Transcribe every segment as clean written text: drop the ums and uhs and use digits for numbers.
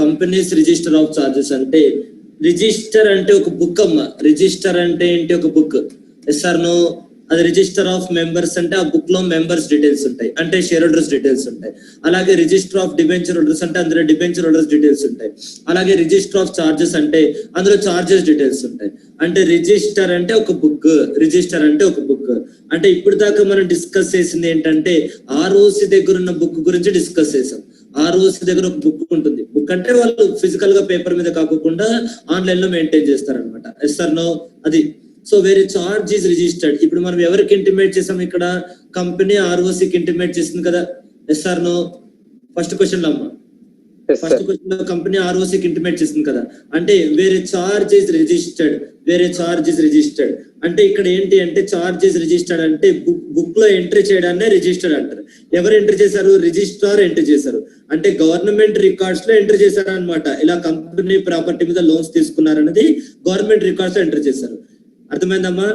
Companies register of charges అంటే register అంటే ఒక బుక్ అమ్మ. రిజిస్టర్ అంటే ఏంటి? ఒక బుక్. Yes or no? అది రిజిస్టర్ ఆఫ్ మెంబర్స్ అంటే ఆ బుక్ లో మెంబర్స్ డీటెయిల్స్ ఉంటాయి, అంటే షేర్ హోల్డర్స్ డీటెయిల్స్ ఉంటాయి. అలాగే రిజిస్టర్ ఆఫ్ డిబెంచర్ హోల్డర్స్ అంటే అందులో డిబెంచర్ హోల్డర్స్ డీటెయిల్స్ ఉంటాయి. అలాగే రిజిస్టర్ ఆఫ్ చార్జెస్ అంటే అందులో చార్జెస్ డీటెయిల్స్ ఉంటాయి. అంటే రిజిస్టర్ అంటే ఒక బుక్, రిజిస్టర్ అంటే ఒక బుక్. అంటే ఇప్పుడు దాకా మనం డిస్కస్ చేసింది ఏంటంటే ఆర్ఓసి దగ్గర ఉన్న బుక్ గురించి డిస్కస్ చేసాం. ఆర్ఓసి దగ్గర ఒక బుక్ ఉంటుంది. బుక్ అంటే వాళ్ళు ఫిజికల్ గా పేపర్ మీద కాకుండా ఆన్లైన్ లో మెయింటైన్ చేస్తారనమాట. Yes or no? అది. సో వేరే చార్జ్ ఈజ్ రిజిస్టర్డ్. ఇప్పుడు మనం ఎవరికి ఇంటిమేట్ చేసాం? ఇక్కడ కంపెనీ ఆర్ఓసికి ఇంటిమేట్ చేసింది కదా. Yes or no? First question లో అమ్మా, ఫస్ట్ క్వశ్చన్ లో కంపెనీ ఆర్ఓసికి ఇంటిమేట్ చేసింది కదా. అంటే వేరే చార్జ్ ఈజ్ రిజిస్టర్డ్, వేరే చార్జ్ ఈజ్ రిజిస్టర్డ్. అంటే ఇక్కడ ఏంటి అంటే చార్జ్ ఈజ్ రిజిస్టర్డ్ అంటే బుక్ లో ఎంట్రీ చేయడాన్ని రిజిస్టర్డ్ అంటారు. ఎవరు ఎంట్రీ చేశారు? రిజిస్ట్రార్ ఎంట్రీ చేశారు. అంటే గవర్నమెంట్ రికార్డ్స్ లో ఎంట్రీ చేశారు అనమాట. ఇలా కంపెనీ ప్రాపర్టీ మీద లోన్స్ తీసుకున్నారనేది గవర్నమెంట్ రికార్డ్స్ లో ఎంట్రీ చేశారు. అర్థమైందమ్మా?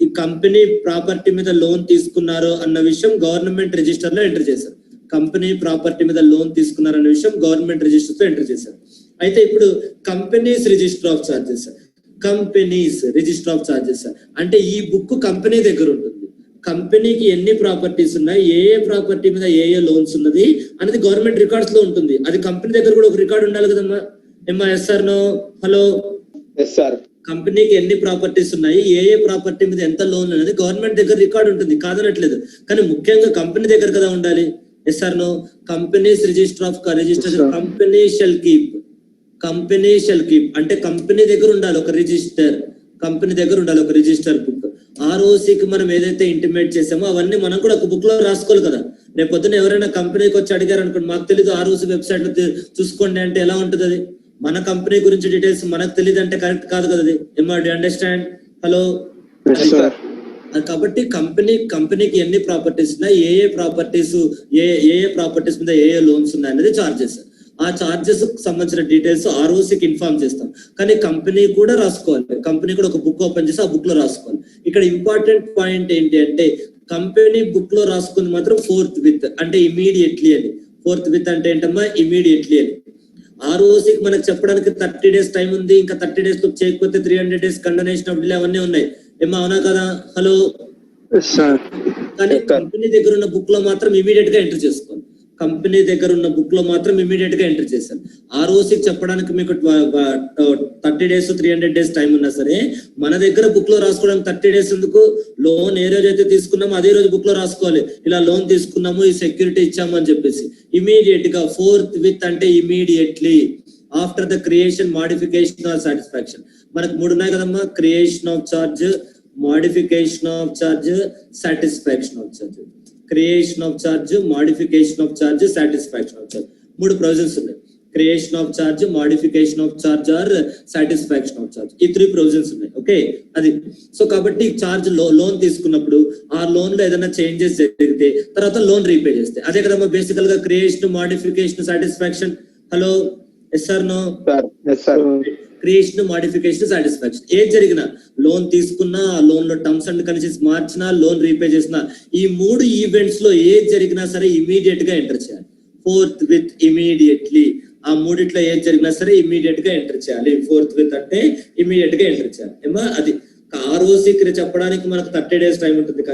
ఈ కంపెనీ ప్రాపర్టీ మీద లోన్ తీసుకున్నారు అన్న విషయం గవర్నమెంట్ రిజిస్టర్ లో ఎంటర్ చేశారు. కంపెనీ ప్రాపర్టీ మీద లోన్ తీసుకున్నారు అన్న విషయం గవర్నమెంట్ రిజిస్టర్ లో ఎంటర్ చేశారు. అయితే ఇప్పుడు companies register of charges, companies register of charges అంటే ఈ బుక్ కంపెనీ దగ్గర ఉంటుంది. కంపెనీకి ఎన్ని ప్రాపర్టీస్ ఉన్నాయి, ఏ ప్రాపర్టీ మీద ఏ లోన్స్ ఉన్నది అనేది గవర్నమెంట్ రికార్డ్స్ లో ఉంటుంది. అది కంపెనీ దగ్గర కూడా ఒక రికార్డ్ ఉండాలి కదమ్మా. ఏమ్మా? Yes or no? Hello? Yes sir. కంపెనీకి ఎన్ని ప్రాపర్టీస్ ఉన్నాయి, ఏ ప్రాపర్టీ మీద ఎంత లోన్ అనేది గవర్నమెంట్ దగ్గర రికార్డ్ ఉంటుంది, కాదనట్లేదు. కానీ ముఖ్యంగా కంపెనీ దగ్గర కదా ఉండాలి. Yes or no? Companies register of registration company shall keep, company shall keep అంటే కంపెనీ దగ్గర ఉండాలి ఒక రిజిస్టర్, కంపెనీ దగ్గర ఉండాలి ఒక రిజిస్టర్ బుక్. ఆర్ఓసికి మనం ఏదైతే ఇంటిమేట్ చేసామో అవన్నీ మనం కూడా ఒక బుక్ లో రాసుకోవాలి కదా. రేపు పొద్దున ఎవరైనా కంపెనీకి వచ్చి అడిగారు అనుకోండి, మాకు తెలీదు ఆర్ఓసి వెబ్సైట్ లో చూసుకోండి అంటే ఎలా ఉంటుంది? అది మన కంపెనీ గురించి డీటెయిల్స్ మనకు తెలియదు అంటే కరెక్ట్ కాదు కదా. అది ఏమా? Do understand? హలో? కాబట్టి కంపెనీకి ఎన్ని ప్రాపర్టీస్ ఉన్నాయి, ఏ ప్రాపర్టీస్ ప్రాపర్టీస్ మీద ఏ లోన్స్ ఉన్నాయి అనేది చార్జెస్. ఆ చార్జెస్ సంబంధించిన డీటెయిల్స్ ఆర్ఓసికి ఇన్ఫార్మ్ చేస్తాం. కానీ కంపెనీ కూడా రాసుకోవాలి. కంపెనీ కూడా ఒక బుక్ ఓపెన్ చేసి ఆ బుక్ లో రాసుకోవాలి. ఇక్కడ ఇంపార్టెంట్ పాయింట్ ఏంటి అంటే కంపెనీ బుక్ లో రాసుకుంది మాత్రం ఫోర్త్ విత్ అంటే ఇమీడియట్లీ అని. ఫోర్త్ విత్ అంటే ఏంటమ్మా? ఇమీడియట్లీ అని. ఆర్ఓసికి మనకు చెప్పడానికి 30 days టైం ఉంది. ఇంకా 30 days లో చేయకపోతే 300 days కండోనేషన్ ఆఫ్ డిలే అవన్నీ ఉన్నాయి. ఏమా? అవునా కదా? హలో? కానీ కంపెనీ దగ్గర ఉన్న బుక్ లో మాత్రం ఇమీడియట్ గా ఎంటర్ చేసుకోవాలి. కంపెనీ దగ్గర ఉన్న బుక్ లో మాత్రం ఇమీడియట్ గా ఎంటర్ చేశారు. ఆర్ఓసికి చెప్పడానికి మీకు 30 days 300 days టైం ఉన్నా సరే మన దగ్గర బుక్ లో రాసుకోవడానికి 30 days ఎందుకు? లోన్ ఏ రోజు అయితే తీసుకున్నామో అదే రోజు బుక్ లో రాసుకోవాలి. ఇలా లోన్ తీసుకున్నాము, ఈ సెక్యూరిటీ ఇచ్చాము అని చెప్పేసి. ఇమీడియట్ గా ఫోర్త్ విత్ అంటే immediately after the creation, modification or satisfaction. మనకు 3 ఉన్నాయి కదమ్మా: creation of charge, modification of charge, satisfaction of charge. Creation of charge, modification of charge, satisfaction of charge. 3 provisions ఉన్నాయి. Creation of charge, modification of charge or satisfaction of charge. ఈ 3 provisions ఉన్నాయి. Okay, అది. So కాబట్టి charge loan తీసుకున్నప్పుడు ఆ loan లో ఏదైనా changes జరిగితే తర్వాత లోన్ రీపే చేస్తే అదే కదమ్మా బేసికల్ గా creation, modification, satisfaction. Hello? Yes or no? Creation, modification, satisfaction. ఏది జరిగినా, లోన్ తీసుకున్నా, ఆ లోన్ లో టర్మ్స్ అండ్ కండిషన్స్ మార్చినా, లోన్ రీపే చేసినా, ఈ 3 ఈవెంట్స్ లో ఏది జరిగినా సరే ఇమీడియట్ గా ఎంటర్ చేయాలి. Fourth with immediately. ఆ 3 ఏది జరిగినా సరే ఇమీడియట్ గా ఎంటర్ చేయాలి. ఫోర్త్ విత్ అంటే ఇమీడియట్ గా ఎంటర్ చేయాలి. ఏమా? అది. ఆర్ఓసికి చెప్పడానికి మనకు 30 days టైం ఉంటుంది,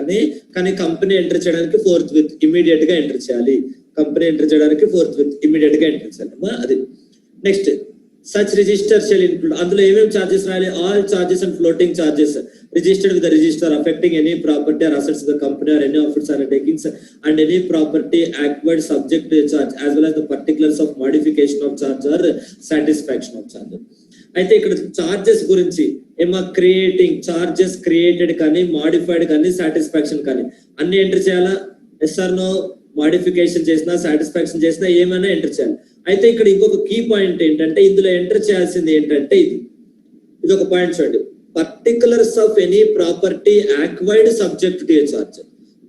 కానీ కంపెనీ ఎంటర్ చేయడానికి ఫోర్త్ విత్ ఇమీడియట్ గా ఎంటర్ చేయాలి. కంపెనీ ఎంటర్ చేయడానికి ఫోర్త్ విత్ ఇమీడియట్ గా ఎంటర్ చేయాలి. ఏమా? అది. Next, such register shall include. అందులో ఏమేమి చార్జెస్ రాయాలి? All charges and floating charges registered with the register affecting any property or assets of the company or any of its undertakings and any property acquired subject to a charge as well as the particulars of modification of charge or satisfaction of charge. అయితే ఇక్కడ charges గురించి ఏమా? Creating charges, created కానీ, modified కానీ, satisfaction కానీ అన్ని enter చేయాలా? Yes or no? Modification చేసినా, సాటిస్ఫాక్షన్ చేసినా ఏమైనా ఎంటర్ చేయాలి. అయితే ఇక్కడ ఇంకొక కీ పాయింట్ ఏంటంటే ఇందులో ఎంటర్ చేయాల్సింది ఏంటంటే ఇది ఒక పాయింట్ చూడండి. Particulars of any property acquired subject to a charge.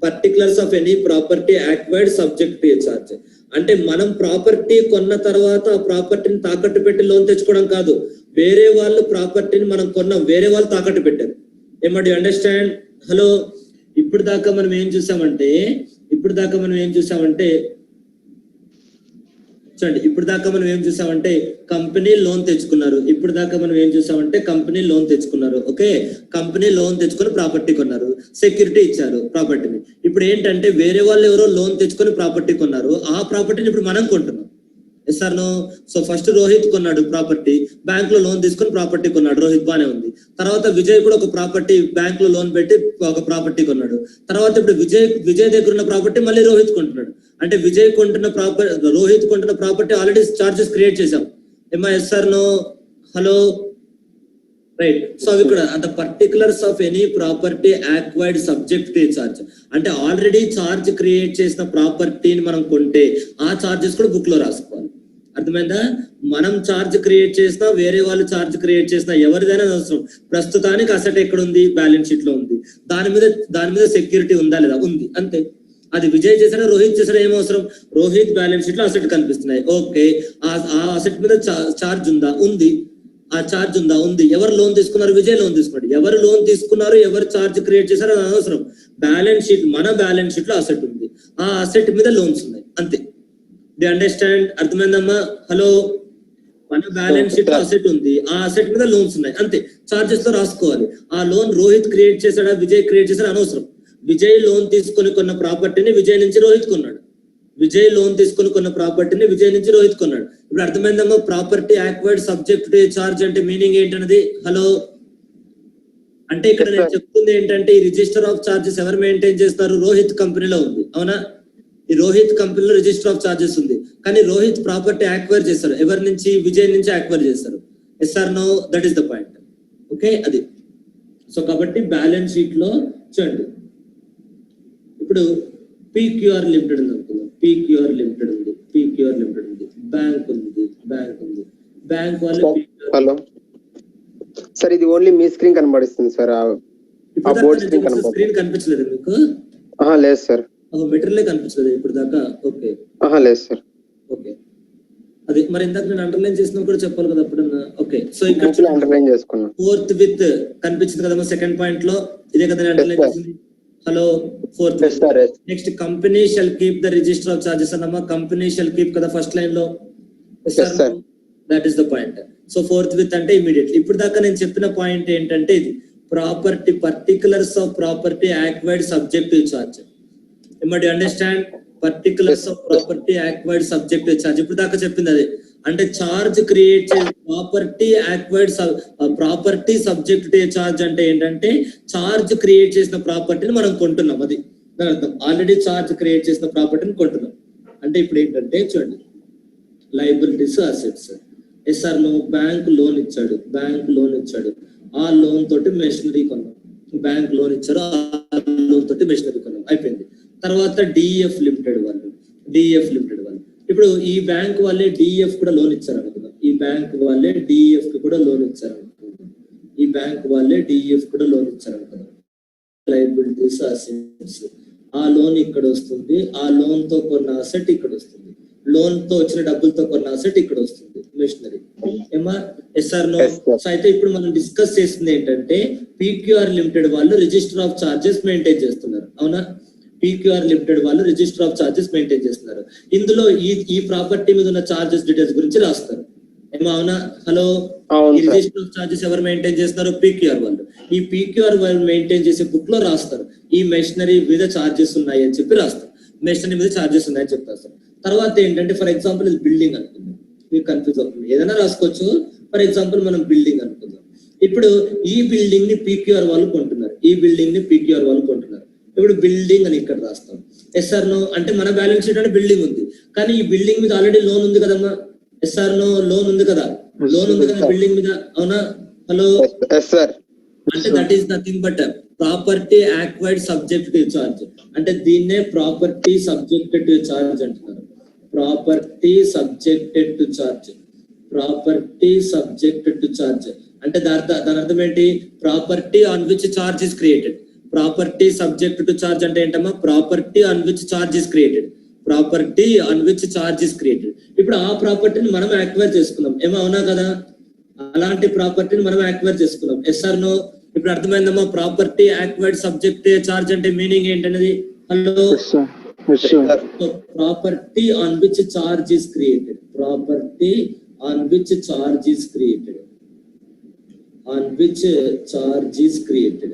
Particulars of any property acquired subject to a charge అంటే మనం ప్రాపర్టీ కొన్న తర్వాత ఆ ప్రాపర్టీని తాకట్టు పెట్టి లోన్ తెచ్చుకోవడం కాదు. వేరే వాళ్ళు ప్రాపర్టీని మనం కొన్నాం, వేరే వాళ్ళు తాకట్టు పెట్టారు. ఏమో? Do understand? హలో? ఇప్పుడు దాకా మనం ఏం చూసామంటే చూడండి ఇప్పుడు దాకా మనం ఏం చూసామంటే కంపెనీ లోన్ తెచ్చుకున్నారు. ఇప్పుడు దాకా మనం ఏం చూసామంటే కంపెనీ లోన్ తెచ్చుకున్నారు. ఓకే, కంపెనీ లోన్ తెచ్చుకొని ప్రాపర్టీ కొన్నారు, సెక్యూరిటీ ఇచ్చారు ప్రాపర్టీని. ఇప్పుడు ఏంటంటే వేరే వాళ్ళు ఎవరో లోన్ తెచ్చుకొని ప్రాపర్టీ కొన్నారు, ఆ ప్రాపర్టీని ఇప్పుడు మనం కొంటున్నాం. Yes or no? So first Rohit కొన్నాడు ప్రాపర్టీ, బ్యాంక్ లో లోన్ తీసుకొని ప్రాపర్టీ కొన్నాడు, రోహిత్ బానే ఉంది. తర్వాత విజయ్ కూడా ఒక ప్రాపర్టీ బ్యాంక్ లో లోన్ పెట్టి ఒక ప్రాపర్టీ కొన్నాడు. తర్వాత ఇప్పుడు విజయ్ దగ్గర ఉన్న ప్రాపర్టీ మళ్ళీ రోహిత్ కొంటున్నాడు. అంటే విజయ్ కొంటున్న రోహిత్ కొంటున్న ప్రాపర్టీ ఆల్రెడీ చార్జెస్ క్రియేట్ చేశాం. ఏమా yes or no? Hello, right. So అవి ఇక్కడ the particulars of any property acquired subject to charge. అంటే ఆల్రెడీ చార్జ్ క్రియేట్ చేసిన ప్రాపర్టీని మనం కొంటే ఆ చార్జెస్ కూడా బుక్ లో రాసుకోవాలి. అర్థమైందా? మనం చార్జ్ క్రియేట్ చేసినా వేరే వాళ్ళు చార్జ్ క్రియేట్ చేసినా ఎవరిదైనా అవసరం. ప్రస్తుతానికి అసెట్ ఎక్కడ ఉంది? బ్యాలెన్స్ షీట్ లో ఉంది. దాని మీద సెక్యూరిటీ ఉందా లేదా? ఉంది, అంతే. అది విజయ్ చేసాడా రోహిత్ చేసాడా ఏం అవసరం? రోహిత్ బ్యాలెన్స్ షీట్ లో అసెట్ కనిపిస్తున్నాయి, ఓకే. ఆ అసెట్ మీద చార్జ్ ఉందా? ఉంది. ఆ చార్జ్ ఉందా? ఉంది. ఎవరు లోన్ తీసుకున్నారు? విజయ్ లోన్ తీసుకున్నాడు. ఎవరు లోన్ తీసుకున్నారు, ఎవరు చార్జ్ క్రియేట్ చేశారో అది అనవసరం. బ్యాలెన్స్ షీట్, మన బ్యాలెన్స్ షీట్ లో అసెట్ ఉంది, ఆ అసెట్ మీద లోన్స్ ఉన్నాయి, అంతే. డి అండర్స్టాండ్? అర్థమైందమ్మా? హలో, మన బ్యాలెన్స్ షీట్ లో అసెట్ ఉంది, ఆ అసెట్ మీద లోన్స్ ఉన్నాయి, అంతే. చార్జెస్ లో రాసుకోవాలి. ఆ లోన్ రోహిత్ క్రియేట్ చేశాడా విజయ్ క్రియేట్ చేశాడా అనవసరం. విజయ్ లోన్ తీసుకొని కొన్న ప్రాపర్టీని విజయ్ నుంచి రోహిత్ కొన్నాడు. విజయ్ లోన్ తీసుకొని కొన్న ప్రాపర్టీని విజయ్ నుంచి రోహిత్ కొన్నాడు. ఇప్పుడు అర్థమైందమ్మా? Property acquired subject to charge అంటే మీనింగ్ ఏంటన్నది. హలో, అంటే ఇక్కడ నేను చెప్తుంది ఏంటంటే ఈ రిజిస్టర్ ఆఫ్ చార్జెస్ ఎవరు మెయింటైన్ చేస్తారు? రోహిత్ కంపెనీలో ఉంది, అవునా? ఈ రోహిత్ కంపెనీలో రిజిస్టర్ ఆఫ్ చార్జెస్ ఉంది. కానీ రోహిత్ ప్రాపర్టీ యాక్వైర్ చేస్తారు, ఎవరి నుంచి? విజయ్ నుంచి యాక్వైర్ చేస్తారు. Yes or no? That is the point. Okay, అది. సో కాబట్టి బ్యాలెన్స్ షీట్ లో చూడండి, ఇప్పుడు పీక్యూఆర్ లిమిటెడ్ ఉంది అనుకుందాం. పీక్యూఆర్ లిమిటెడ్ ఉంది, పీక్యూఆర్ లిమిటెడ్ ఉంది, బ్యాంక్ ఉంది, బ్యాంక్ వాళ్ళు. హలో సార్, ఇది ఓన్లీ మీ స్క్రీన్ కనబడిస్తుంది సార్, ఆ బోర్డ్ స్క్రీన్ కనిపించలేదు మీకు? లేదు సార్. మెటీరియల్ కనిపించలేదు ఇప్పుడు దాకా? ఓకే, లేదు సార్. ఓకే, అది మరి ఇందాక నేను అండర్లైన్ చేసిన కూడా చెప్పాలి కదా అప్పుడన్నా. ఓకే, సో ఇక్కడ అండర్లైన్ చేసుకున్నా. ఫోర్త్ విత్ కనిపించింది కదమ్మా సెకండ్ పాయింట్ లో, ఇదే కదా అండర్లైన్ చేసింది. Hello, forth. Next company shall keep the register of charges అన్నమా. కంపెనీ షల్ కీప్ కదా ఫస్ట్ లైన్ లో. That is the point. So forthwith అంటే ఇమీడియట్లీ. ఇప్పుడు దాకా నేను చెప్పిన పాయింట్ ఏంటంటే ఇది property particulars of property acquired subject to charge. Do understand? Particulars of property acquired subject to charge. ఇప్పుడు దాకా చెప్పింది అదే. అంటే చార్జ్ క్రియేట్ చేసే property acquired property subject to charge అంటే ఏంటంటే చార్జ్ క్రియేట్ చేసిన ప్రాపర్టీని మనం కొంటున్నాం, అది దాని అర్థం. ఆల్రెడీ చార్జ్ క్రియేట్ చేసిన ప్రాపర్టీని కొంటున్నాం. అంటే ఇప్పుడు ఏంటంటే చూడండి, లయబిలిటీస్, అసెట్స్. ఎస్ఆర్ లో బ్యాంక్ లోన్ ఇచ్చాడు, ఆ లోన్ తోటి మెషినరీ కొన్నాం. బ్యాంక్ లోన్ ఇచ్చారు, ఆ లోన్ తోటి మెషినరీ కొన్నాం, అయిపోయింది. తర్వాత డిఎఫ్ లిమిటెడ్ వాళ్ళు, ఇప్పుడు ఈ బ్యాంక్ వాళ్ళే డిఎఫ్ కూడా లోన్ ఇచ్చారు అనుకుందాం. ఈ బ్యాంక్ వాళ్ళే డిఎఫ్ కి కూడా లోన్ ఇచ్చారు అనుకుందాం. Liabilities, assets. ఆ లోన్ ఇక్కడ వస్తుంది, ఆ లోన్ తో కొన్న అసెట్ ఇక్కడ వస్తుంది, లోన్ తో వచ్చిన డబ్బులతో కొన్న అసెట్ ఇక్కడ వస్తుంది, మెషినరీ. ఏమా? SR no? సో అయితే ఇప్పుడు మనం డిస్కస్ చేసింది ఏంటంటే పీక్యూఆర్ లిమిటెడ్ వాళ్ళు రిజిస్టర్ ఆఫ్ చార్జెస్ మెయింటైన్ చేస్తున్నారు, అవునా? పీక్యూఆర్ లిమిటెడ్ వాళ్ళు రిజిస్టర్ ఆఫ్ చార్జెస్ మెయింటైన్ చేస్తున్నారు. ఇందులో ఈ ప్రాపర్టీ మీద ఉన్న చార్జెస్ డీటెయిల్స్ గురించి రాస్తారు, ఏమో అవునా? హలో, ఈ రిజిస్టర్ ఆఫ్ చార్జెస్ ఎవరు మెయింటైన్ చేస్తున్నారు? పీక్యూఆర్ వాళ్ళు. ఈ పీక్యూఆర్ వాళ్ళు మెయింటైన్ చేసే బుక్ లో రాస్తారు ఈ మెషినరీ మీద చార్జెస్ ఉన్నాయి అని చెప్పి రాస్తారు, మెషినరీ మీద చార్జెస్ ఉన్నాయని చెప్పి రాస్తారు. తర్వాత ఏంటంటే ఫర్ ఎగ్జాంపుల్ ఇది బిల్డింగ్ అనుకుందాం, మీకు కన్ఫ్యూజ్ అవుతుంది, ఏదైనా రాసుకోవచ్చు. ఫర్ ఎగ్జాంపుల్ మనం బిల్డింగ్ అనుకుందాం. ఇప్పుడు ఈ బిల్డింగ్ ని పీక్యూఆర్ వాళ్ళు కొంటున్నారు, ఇప్పుడు బిల్డింగ్ అని ఇక్కడ రాస్తాం. Yes or no? అంటే మన బ్యాలెన్స్ షీట్ అంటే బిల్డింగ్ ఉంది, కానీ ఈ బిల్డింగ్ మీద ఆల్రెడీ లోన్ ఉంది కదమ్మా. SR no? లోన్ ఉంది కదా బిల్డింగ్ మీద, అవునా? హలో, అంటే that is nothing but property acquired subject to charge. అంటే దీన్నే ప్రాపర్టీ సబ్జెక్టెడ్ టు చార్జ్ అంటున్నారు. ప్రాపర్టీ సబ్జెక్టెడ్ టు చార్జ్ అంటే దాని అర్థం ఏంటి? Property on which charge is created. Property subject to charge అంటే ఏంటమ్మా? Property on which charge is created. ఇప్పుడు ఆ ప్రాపర్టీని మనం యాక్వైర్ చేసుకున్నాం, ఏమో అవునా కదా? అలాంటి ప్రాపర్టీని మనం యాక్వైర్ చేసుకున్నాం. Yes or no? ఇప్పుడు అర్థమైందమ్మా? ప్రాపర్టీ యాక్వైర్డ్ సబ్జెక్ట్ చార్జ్ అంటే మీనింగ్ ఏంటనేది. Hello, property on which charge is created. property on which charge is created, on which charge is created,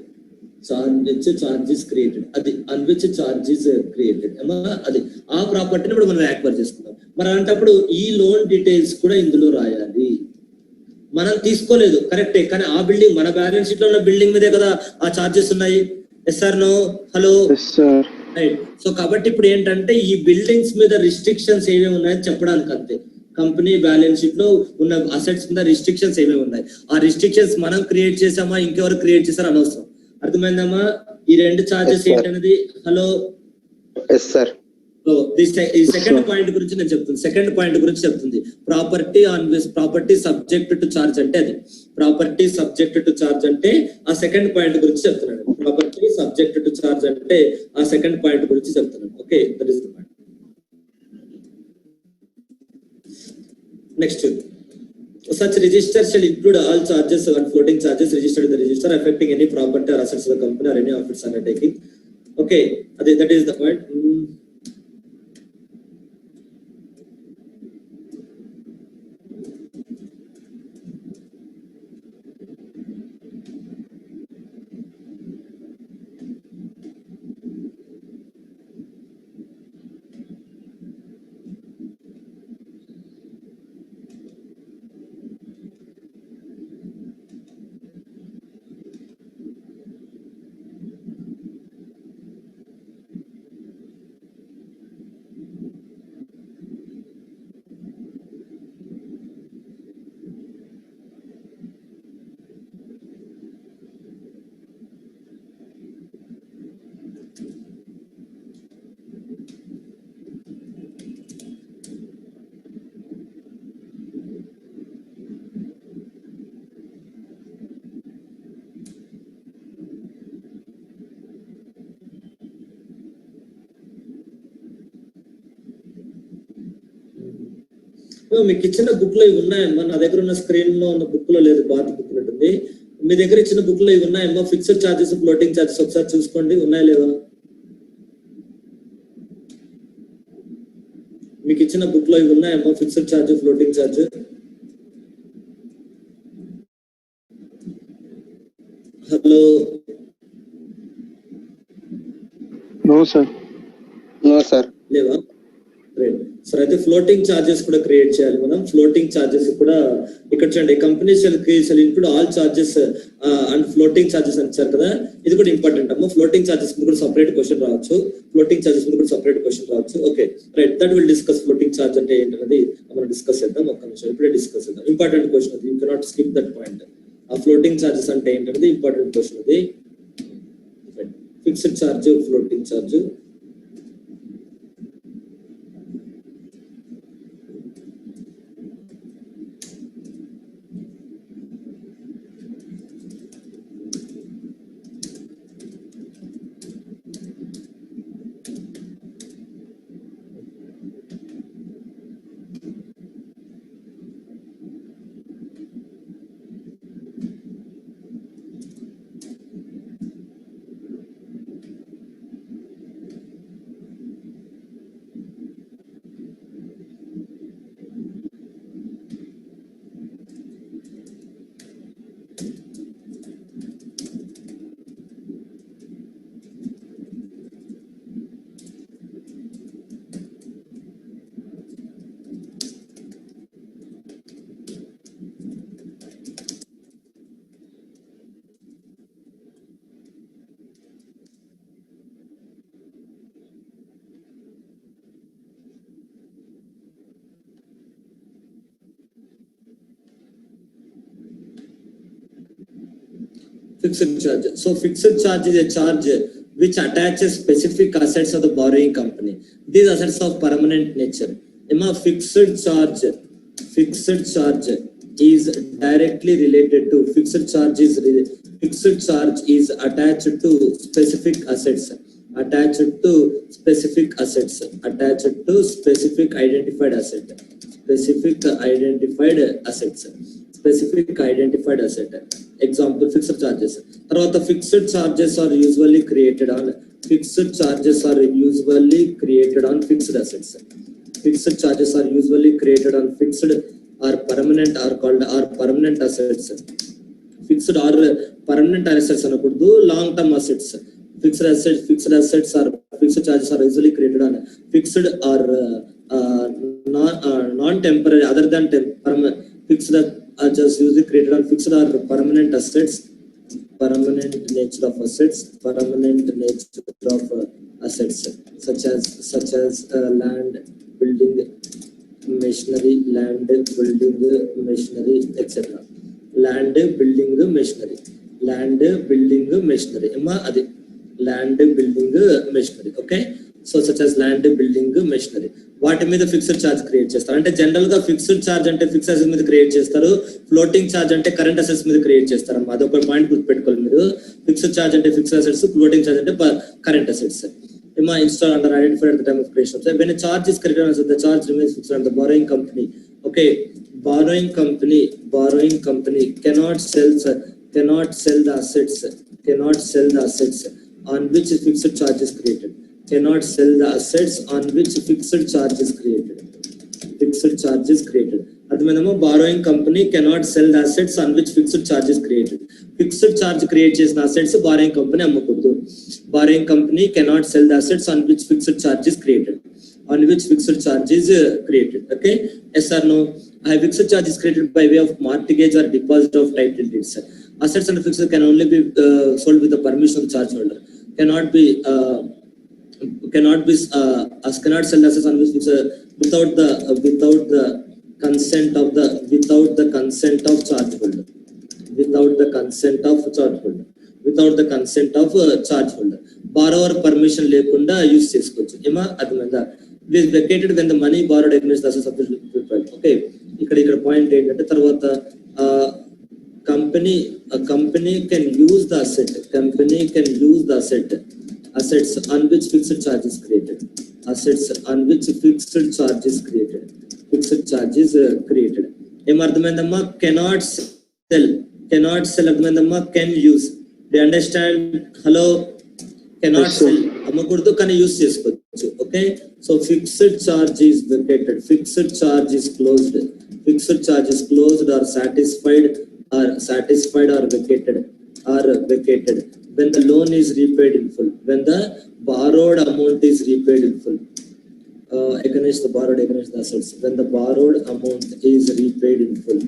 అది on which charge is created ఏమా అది ఆ ప్రాపర్టీని ఇప్పుడు మనం యాక్వైర్ చేసుకున్నాం. మరి అలాంటప్పుడు ఈ లోన్ డీటెయిల్స్ కూడా ఇందులో రాయాలి. మనం తీసుకోలేదు కరెక్టే, కానీ ఆ బిల్డింగ్ మన బ్యాలెన్స్ షీట్ లో ఉన్న బిల్డింగ్ మీదే కదా ఆ చార్జెస్ ఉన్నాయి. Yes or no? Hello, right. So కాబట్టి ఇప్పుడు ఏంటంటే ఈ బిల్డింగ్స్ మీద రిస్ట్రిక్షన్స్ ఏమేమి ఉన్నాయని చెప్పడానికి అంతే. కంపెనీ బ్యాలెన్స్ షీట్ లో ఉన్న అసెట్స్ మీద రిస్ట్రిక్షన్స్ ఏమేమి ఉన్నాయి, ఆ రిస్ట్రిక్షన్స్ మనం క్రియేట్ చేసామా ఇంకెవరు క్రియేట్ చేశారు అనవసరం. అర్థమైందమ్మా? ఈ రెండు చార్జెస్ ఏంటనేది. Hello, yes sir. సో ఈ సెకండ్ పాయింట్ గురించి నేను చెప్తుంది. సెకండ్ పాయింట్ గురించి చెప్తుంది. ప్రాపర్టీ సబ్జెక్ట్ టు చార్జ్ అంటే అది ప్రాపర్టీ సబ్జెక్ట్ టు చార్జ్ అంటే ఆ సెకండ్ పాయింట్ గురించి చెప్తున్నాడు. ప్రాపర్టీ సబ్జెక్ట్ టు చార్జ్ అంటే ఆ సెకండ్ పాయింట్ గురించి చెప్తున్నాడు. Okay, that is the point. Next, such register shall include all charges and floating charges registered in the register affecting any property or assets of the company or any of its undertaking. Okay, that is the point. మీకు ఇచ్చిన book లో ఇవి ఉన్నాయమ్మా. నా దగ్గర ఉన్న screen లో ఉన్న బుక్ లో లేదు, పాత బుక్ ఉంటుంది. మీ దగ్గర ఇచ్చిన బుక్ లో ఇవి ఉన్నాయమ్మా. ఫిక్స్డ్ చార్జెస్, ఫ్లోటింగ్ చార్జెస్ ఒకసారి చూసుకోండి, ఉన్నాయా లేవా? మీకు ఇచ్చిన బుక్ లో ఇవి ఉన్నాయమ్మా, fixed charge, floating charge. Hello, no sir. No sir, లేవా? సరే, అయితే ఫ్లోటింగ్ చార్జెస్ కూడా క్రియేట్ చేయాలి మనం. ఫ్లోటింగ్ చార్జెస్ కూడా ఇక్కడ చూడండి, company shall include all charges and floating charges అని ఇచ్చారు కదా, ఇది కూడా ఇంపార్టెంట్ అమ్మ. ఫ్లోటింగ్ చార్జెస్ మీద కూడా సపరేట్ క్వశ్చన్ రావచ్చు, ఫ్లోటింగ్ చార్జెస్ మీద కూడా సపరేట్ క్వశ్చన్ రావచ్చు. Okay, right, that will discuss. Floating charge అంటే ఏంటనేది మనం డిస్కస్ చేద్దాం. ఒక్క నిమిషం, ఇప్పుడే డిస్కస్ చేద్దాం. ఇంపార్టెంట్ క్వశ్చన్ అది, you cannot skip that point. ఆ ఫ్లోటింగ్ చార్జెస్ అంటే ఏంటనేది ఇంపార్టెంట్ క్వశ్చన్ అది. Fixed charge, floating charge. Fixed charge. So fixed charge is a charge which attaches specific assets of the borrowing company. These assets of permanent nature. Emma, fixed charge is directly related to fixed charge is attached to specific assets. Attached to specific identified asset. Specific identified asset. Example, fixed charges. Tarvata fixed charges are usually created on fixed assets. fixed charges are usually created on fixed or permanent are called or permanent assets. Fixed or permanent assets అనకూడదు, long term assets. Fixed assets are fixed charges are usually created on fixed or non-temporary other than permanent. Fixed are just usually created on fixed or permanent assets. Permanent nature of assets, permanent nature of assets such as land, building, machinery, land, building, machinery, etc. Land, building, machinery, land, building, machinery. Adi land, building, machinery. Okay, so such as land, building, machinery. వాటి మీద fixed charge create చేస్తారు. అంటే general గా fixed charge అంటే fixed assets మీద create చేస్తారు, floating charge అంటే current assets మీద క్రియేట్ చేస్తారు. అదొక పాయింట్ గుర్తుపెట్టుకోవాలి మీరు. ఫిక్స్డ్ ఛార్జ్ అంటే ఫిక్స్డ్ అసెట్స్, ఫ్లోటింగ్ ఛార్జ్ అంటే current assets. Installed under identified at the time of creation. So when a charge is created, the charge remains fixed on the borrowing company. Okay, borrowing company cannot sell the assets on which fixed charge is created. Cannot sell the assets on which fixed charge is created. Fixed charge is created. అర్థమైందమ్మా? borrowing company cannot sell the assets on which fixed charge is created. Fixed charge create చేసిన assets borrowing company అమ్మకూడదు. Borrowing company cannot sell the assets on which fixed charge is created. On which fixed charge is created. Okay, yes or no? Fixed charge is created by way of mortgage or deposit of title deeds. Assets and fixed can only be sold with the permission of the charge holder. Cannot sell assets on which without the consent of charge holder. Without the consent of charge holder. Borrower permission లేకుండా use చేసుకోవచ్చు. ఏమా అర్థమైందా? It is vacated when the money borrowed against the assets of the people. Okay, ఇక్కడ point ఏంటంటే తర్వాత company can use the asset. Company can use the assets on which fixed charge is created. Assets on which fixed charge is created. Fixed charge is created. ఏమర్థమైందమ్మా? cannot sell అర్థమైందమ్మా? can use. Do you understand? Hello, cannot sell అమ్మకూడదు కానీ use చేసుకోవచ్చు. Okay, so fixed charge is vacated. Fixed charge is closed. Fixed charge is closed or satisfied or vacated when the loan is repaid in full. When the borrowed amount is repaid in full. Against the assets. When the borrowed amount is repaid in full.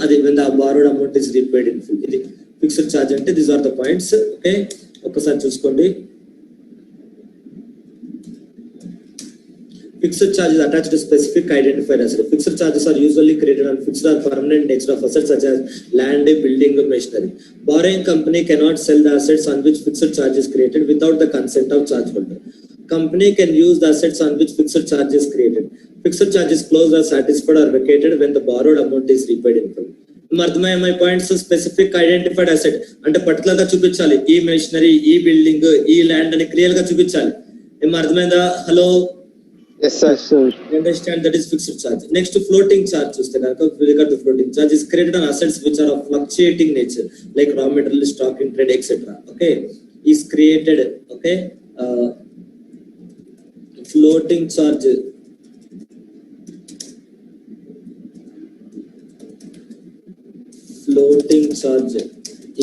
అది when the borrowed amount is repaid in full. ఇది fixed charge అంటే these are the points. Okay, ఒక్కసారి చూసుకోండి. Fixed charge is attached to specific identified asset. Fixed charges are usually created on fixed or permanent nature of assets such as land, building, machinery. Borrowing company cannot sell the assets on which fixed charge is created without the consent of charge holder. Company can use the assets on which fixed charge is created. Fixed charge is closed or satisfied or vacated when the borrowed amount is repaid in full. అర్థమయ్యే my points? Specific identified asset అంటే particular గా చూపించాలి. ఈ machinery, ఈ building, ఈ land అని clear గా చూపించాలి. అర్థమైందా? Hello, yes sir. You understand? That is fixed charge. Next, floating charge చూస్తే కనుక the floating charge is created on assets which are of fluctuating nature like raw material, stock in trade, etc. Okay, is created. Okay, floating charge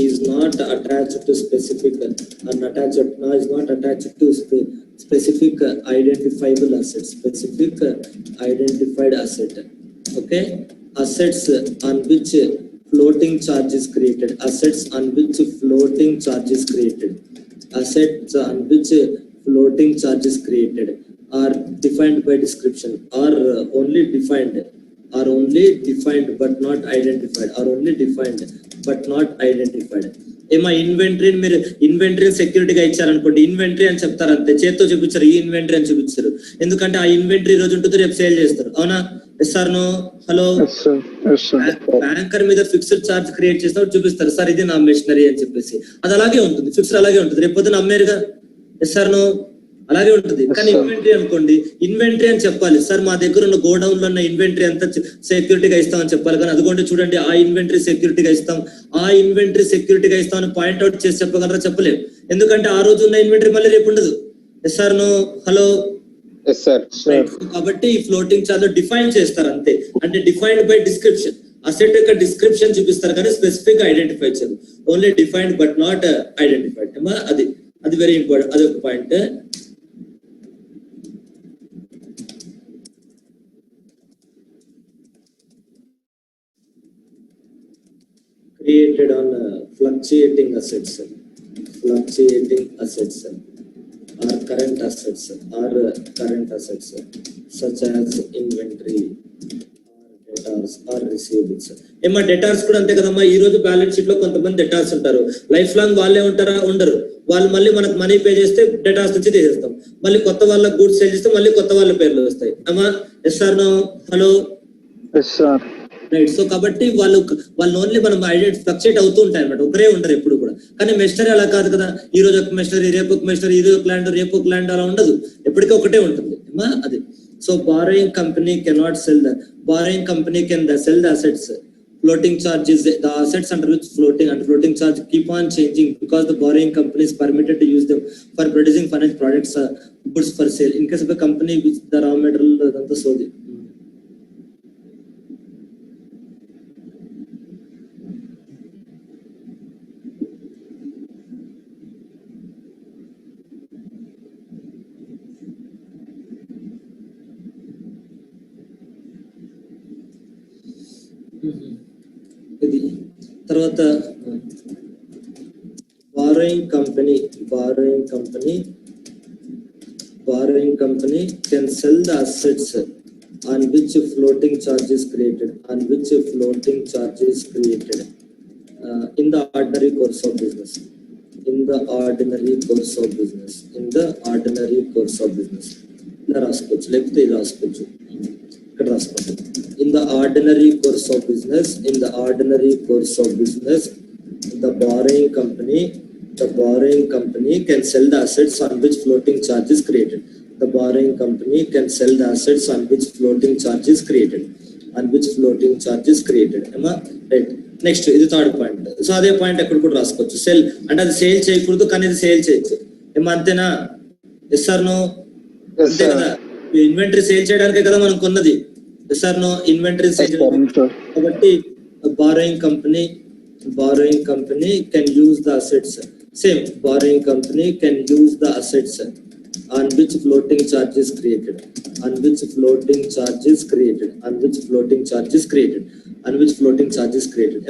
is not attached to specific specific identifiable assets. Specific identified asset. Okay, assets on which floating charge is created. Assets on which floating charge is created. Assets on which floating charge is created are defined by description, are only defined but not identified, are only defined but not identified. ఏమా inventory మీరు inventory సెక్యూరిటీగా ఇచ్చారనుకోండి, inventory అని చెప్తారు అంతే, చేత్తో చూపించారు ఈ ఇన్వెంటరీ అని చూపించారు. ఎందుకంటే ఆ ఇన్వెంటరీ రోజు ఉంటుంది, రేపు సేల్ చేస్తారు. అవునా? Yes sir no? Hello, banker మీద ఫిక్స్డ్ చార్జ్ క్రియేట్ చేసినప్పుడు చూపిస్తారు, సార్ ఇది నా మెషినరీ అని చెప్పేసి. అది అలాగే ఉంటుంది, ఫిక్స్డ్ అలాగే ఉంటుంది, రేపు పొద్దున అమ్మేరుగా. Yes sir no? అలాగే ఉంటుంది. కానీ ఇన్వెంటరీ అనుకోండి, ఇన్వెంటరీ అని చెప్పాలి, సార్ మా దగ్గర ఉన్న గోడౌన్ లో ఉన్న ఇన్వెంటరీ అంతా సెక్యూరిటీగా ఇస్తామని చెప్పాలి. కానీ అదిగోండి చూడండి, ఆ ఇన్వెంటరీ సెక్యూరిటీగా ఇస్తాం అని పాయింట్అవుట్ చేసి చెప్పగలరా? చెప్పలేము. ఎందుకంటే ఆ రోజు ఉన్న ఇన్వెంటరీ మళ్ళీ రేపు ఉండదు. Yes sir no? Hello, yes sir Right. కాబట్టి ఈ ఫ్లోటింగ్ చార్జ్ డిఫైన్ చేస్తారు అంతే, అంటే డిఫైన్డ్ బై డిస్క్రిప్షన్. అసెట్ యొక్క డిస్క్రిప్షన్ చూపిస్తారు కానీ స్పెసిఫిక్ ఐడెంటిఫై చేయరు. Only defined but not identified. అది అది వెరీ ఇంపార్టెంట్, అది ఒక point. Created on fluctuating assets or current assets such as inventory or debtors or receivables. ఏమా డెటార్స్ కూడా అంతే కదమ్మా. ఈ రోజు బ్యాలెన్స్ షీట్ లో కొంతమంది డెటార్స్ ఉంటారు, లైఫ్ లాంగ్ వాళ్ళే ఉంటారా? ఉండరు. వాళ్ళు మళ్ళీ మనకు మనీ పే చేస్తే డెటార్స్ నుంచి తీసేస్తాం, మళ్ళీ కొత్త వాళ్ళకి గూడ్స్ సేల్ చేస్తే మళ్ళీ కొత్త వాళ్ళ పేర్లు వస్తాయి. అమ్మా yes sir no? Hello yes sir right. So కాబట్టి వాళ్ళు ఓన్లీ మనం ఐడెంటి ఫ్లక్చుయేట్ అవుతూ ఉంటాయి అన్నమాట, ఒకరే ఉంటారు ఎప్పుడు కూడా. కానీ మెషినరీ అలా కాదు కదా, ఈ రోజు ఒక మెషినరీ, రేపు ఒక మెషినరీ, ఈ రోజు ఒక ల్యాండ్, రేపు ఒక ల్యాండ్, అలా ఉండదు, ఎప్పటికీ ఒకటే ఉంటుంది అది. So borrowing company cannot cell the borrowing company can sell the assets. Floating charge is the assets under which floating charge keep on changing because the borrowing company is permitted to use them for producing financial products, goods for sale. In case of a company which the raw material adantha sodi. ఇది తర్వాత borrowing company can sell the assets on which floating charge is created in the ordinary course of business. ఇలా రాసుకోవచ్చు, లేకపోతే ఇది రాసుకోవచ్చు, ఇక్కడ రాసుకోవచ్చు. In the ordinary course of business, the borrowing company can sell the assets on which floating charge is created. Am I right? Next, ఇది third point. So అదే point ఎక్కడ కూడా రాసుకోవచ్చు. సెల్ అంటే అది సేల్ చేయకూడదు, కానీ ఇది సేల్ చేయొచ్చు. ఏమో అంతేనా? Yes sir no? అంతే కదా, ఇన్వెంటరీ సేల్ చేయడానికే కదా మనం కొన్నది. Sir no? ఇన్వెంటరీ సేల్ కాబట్టి borrowing company can use the assets. Same, borrowing company can use the assets on which floating charge is created.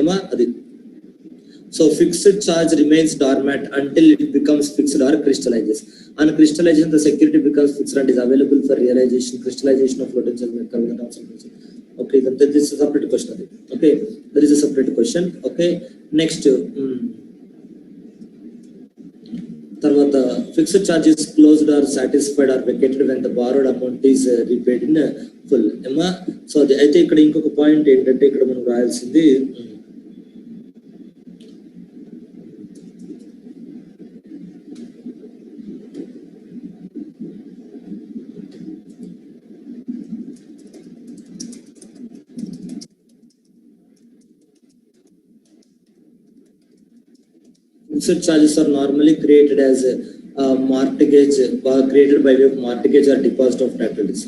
Emma adi. So fixed charge remains dormant until it becomes fixed or crystallizes. On crystallization, the security becomes fixed and is available for realization. Crystallization of floating charge may come in the. Okay, then this is a separate question. Okay, there is a separate question. Okay, next. Tarvata fixed charge is closed or satisfied or vacated when the borrowed amount is repaid in full. Emma, so I think ఇక్కడ ఇంకొక point ఏంటంటే ఇక్కడ మనం రాయాల్సింది fixed charges are normally created as mortgage, created by way of mortgage or deposit of title deeds,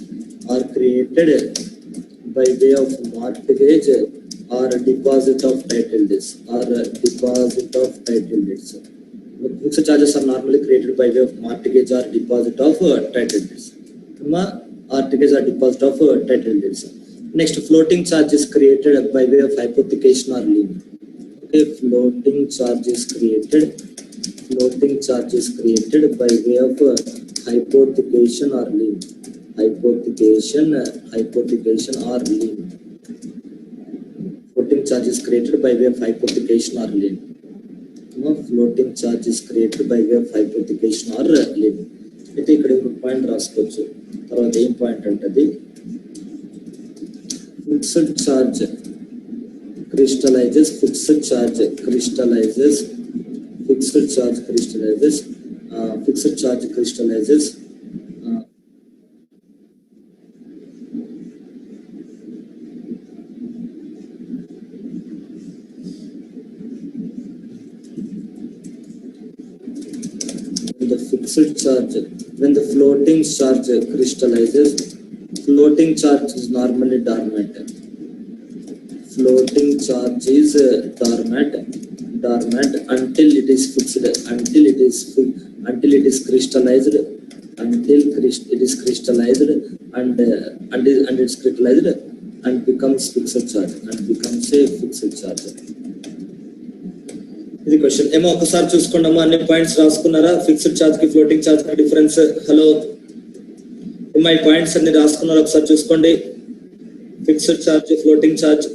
Fixed charges are normally created by way of mortgage or deposit of title deeds. Mortgage or deposit of title deeds. Next, floating charge is created by way of hypothecation or lien. Okay, floating charge is created by way of hypothecation or lien. Floating charge is created by way of hypothecation or lien. Floating charge is created by way of hypothecation or lien. అయితే ఇక్కడ ఒక point రాసుకోవచ్చు. తర్వాత ఏం point అంటే fixed charge crystallizes fixed charge crystallizes the fixed charge when the floating charge crystallizes, floating charge is normally dormant. Floating charge is dormant until it is fixed, until it is crystallized, until it is crystallized and it's crystallized and becomes fixed charge, and becomes a fixed charge. ఇది question ఏమో ఒకసారి చూసుకోండమ్మా, అన్ని points రాసుకున్నారా? Fixed charge కి floating charge కి difference. Hello ఏమో ఈ points అన్ని రాసుకున్నారా? ఒకసారి చూసుకోండి. Fixed charge, floating charge.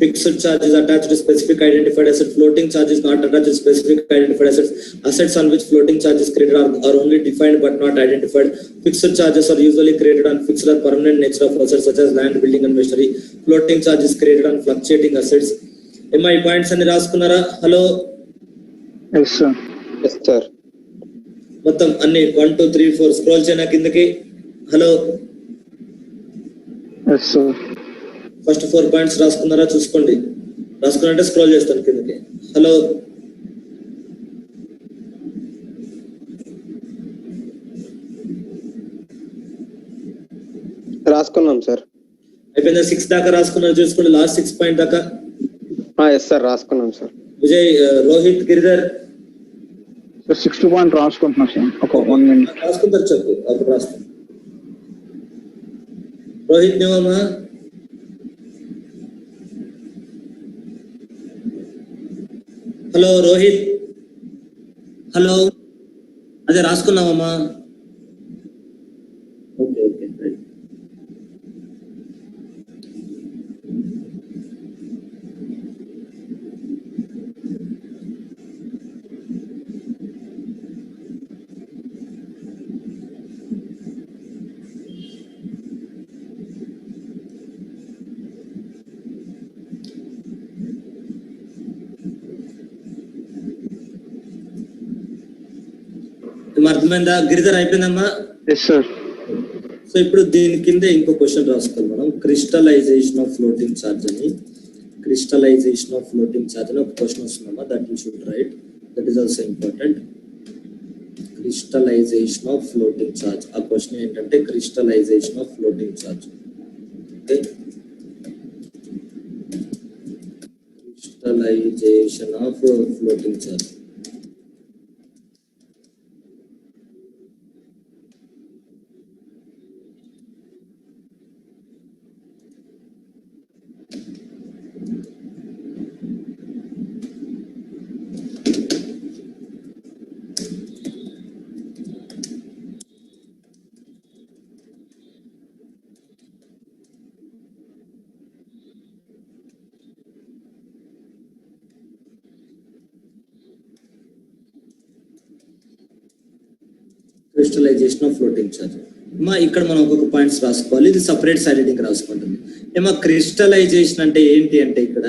Fixed charge is attached to specific identified asset. Floating charge is not attached to specific identified assets. Assets on which floating charge is created are only defined but not identified. Fixed charges are usually created on fixed or permanent nature of assets such as land, building and machinery. Floating charge is created on fluctuating assets. Am I points and raskunara? Hello. Yes sir. Yes sir. మొత్తం అన్ని 1 2 3 4 scroll చేయనా కిందకి. Hello. Yes sir. First 4 points రాసుకున్నారా? చూసుకోండి. రాసుకున్నారంటే scroll చేస్తాను కిందకి. Hello. రాసుకున్నాం సార్. అయిపోయిందా? 6 దాకా రాసుకున్నారు చూసుకోండి. లాస్ట్ 6 పాయింట్ దాకా. ఎస్ సార్, రాసుకున్నాం సార్. విజయ్, రోహిత్, గిరిధర్ 6 పాయింట్ రాసుకుంటున్నాం సార్. ఒక 1 minute రాసుకుంటారు, చెప్పు. అప్పుడు రాస్తాను. రోహిత్ నువ్వమ్మా? హలో రోహిత్. హలో, అదే రాసుకున్నావమ్మా? Okay okay right. అర్థమైందా? గిరిధర్ అయిపోయిందమ్మా? Yes sir. సో ఇప్పుడు దీని కింద ఇంకో క్వశ్చన్ రాసుకోవాలి మనం. క్రిస్టలైజేషన్ ఆఫ్ ఫ్లోటింగ్ ఛార్జ్ అని, క్రిస్టలైజేషన్ ఆఫ్ ఫ్లోటింగ్ ఛార్జ్ అని ఒక క్వశ్చన్ వస్తుందమ్మా. That you should write. That is also important. Crystallisation of floating charge. ఆ క్వశ్చన్ ఏంటంటే crystallisation of floating charge. Okay, crystallisation of floating charge. Crystallisation of floating charge. ఏమా ఇక్కడ మనం ఒక్కొక్క points రాసుకోవాలి. ఇది సపరేట్ సైడ్ హెడ్డింగ్ రాసుకుంటుంది. ఏమా క్రిస్టలైజేషన్ అంటే ఏంటి అంటే, ఇక్కడ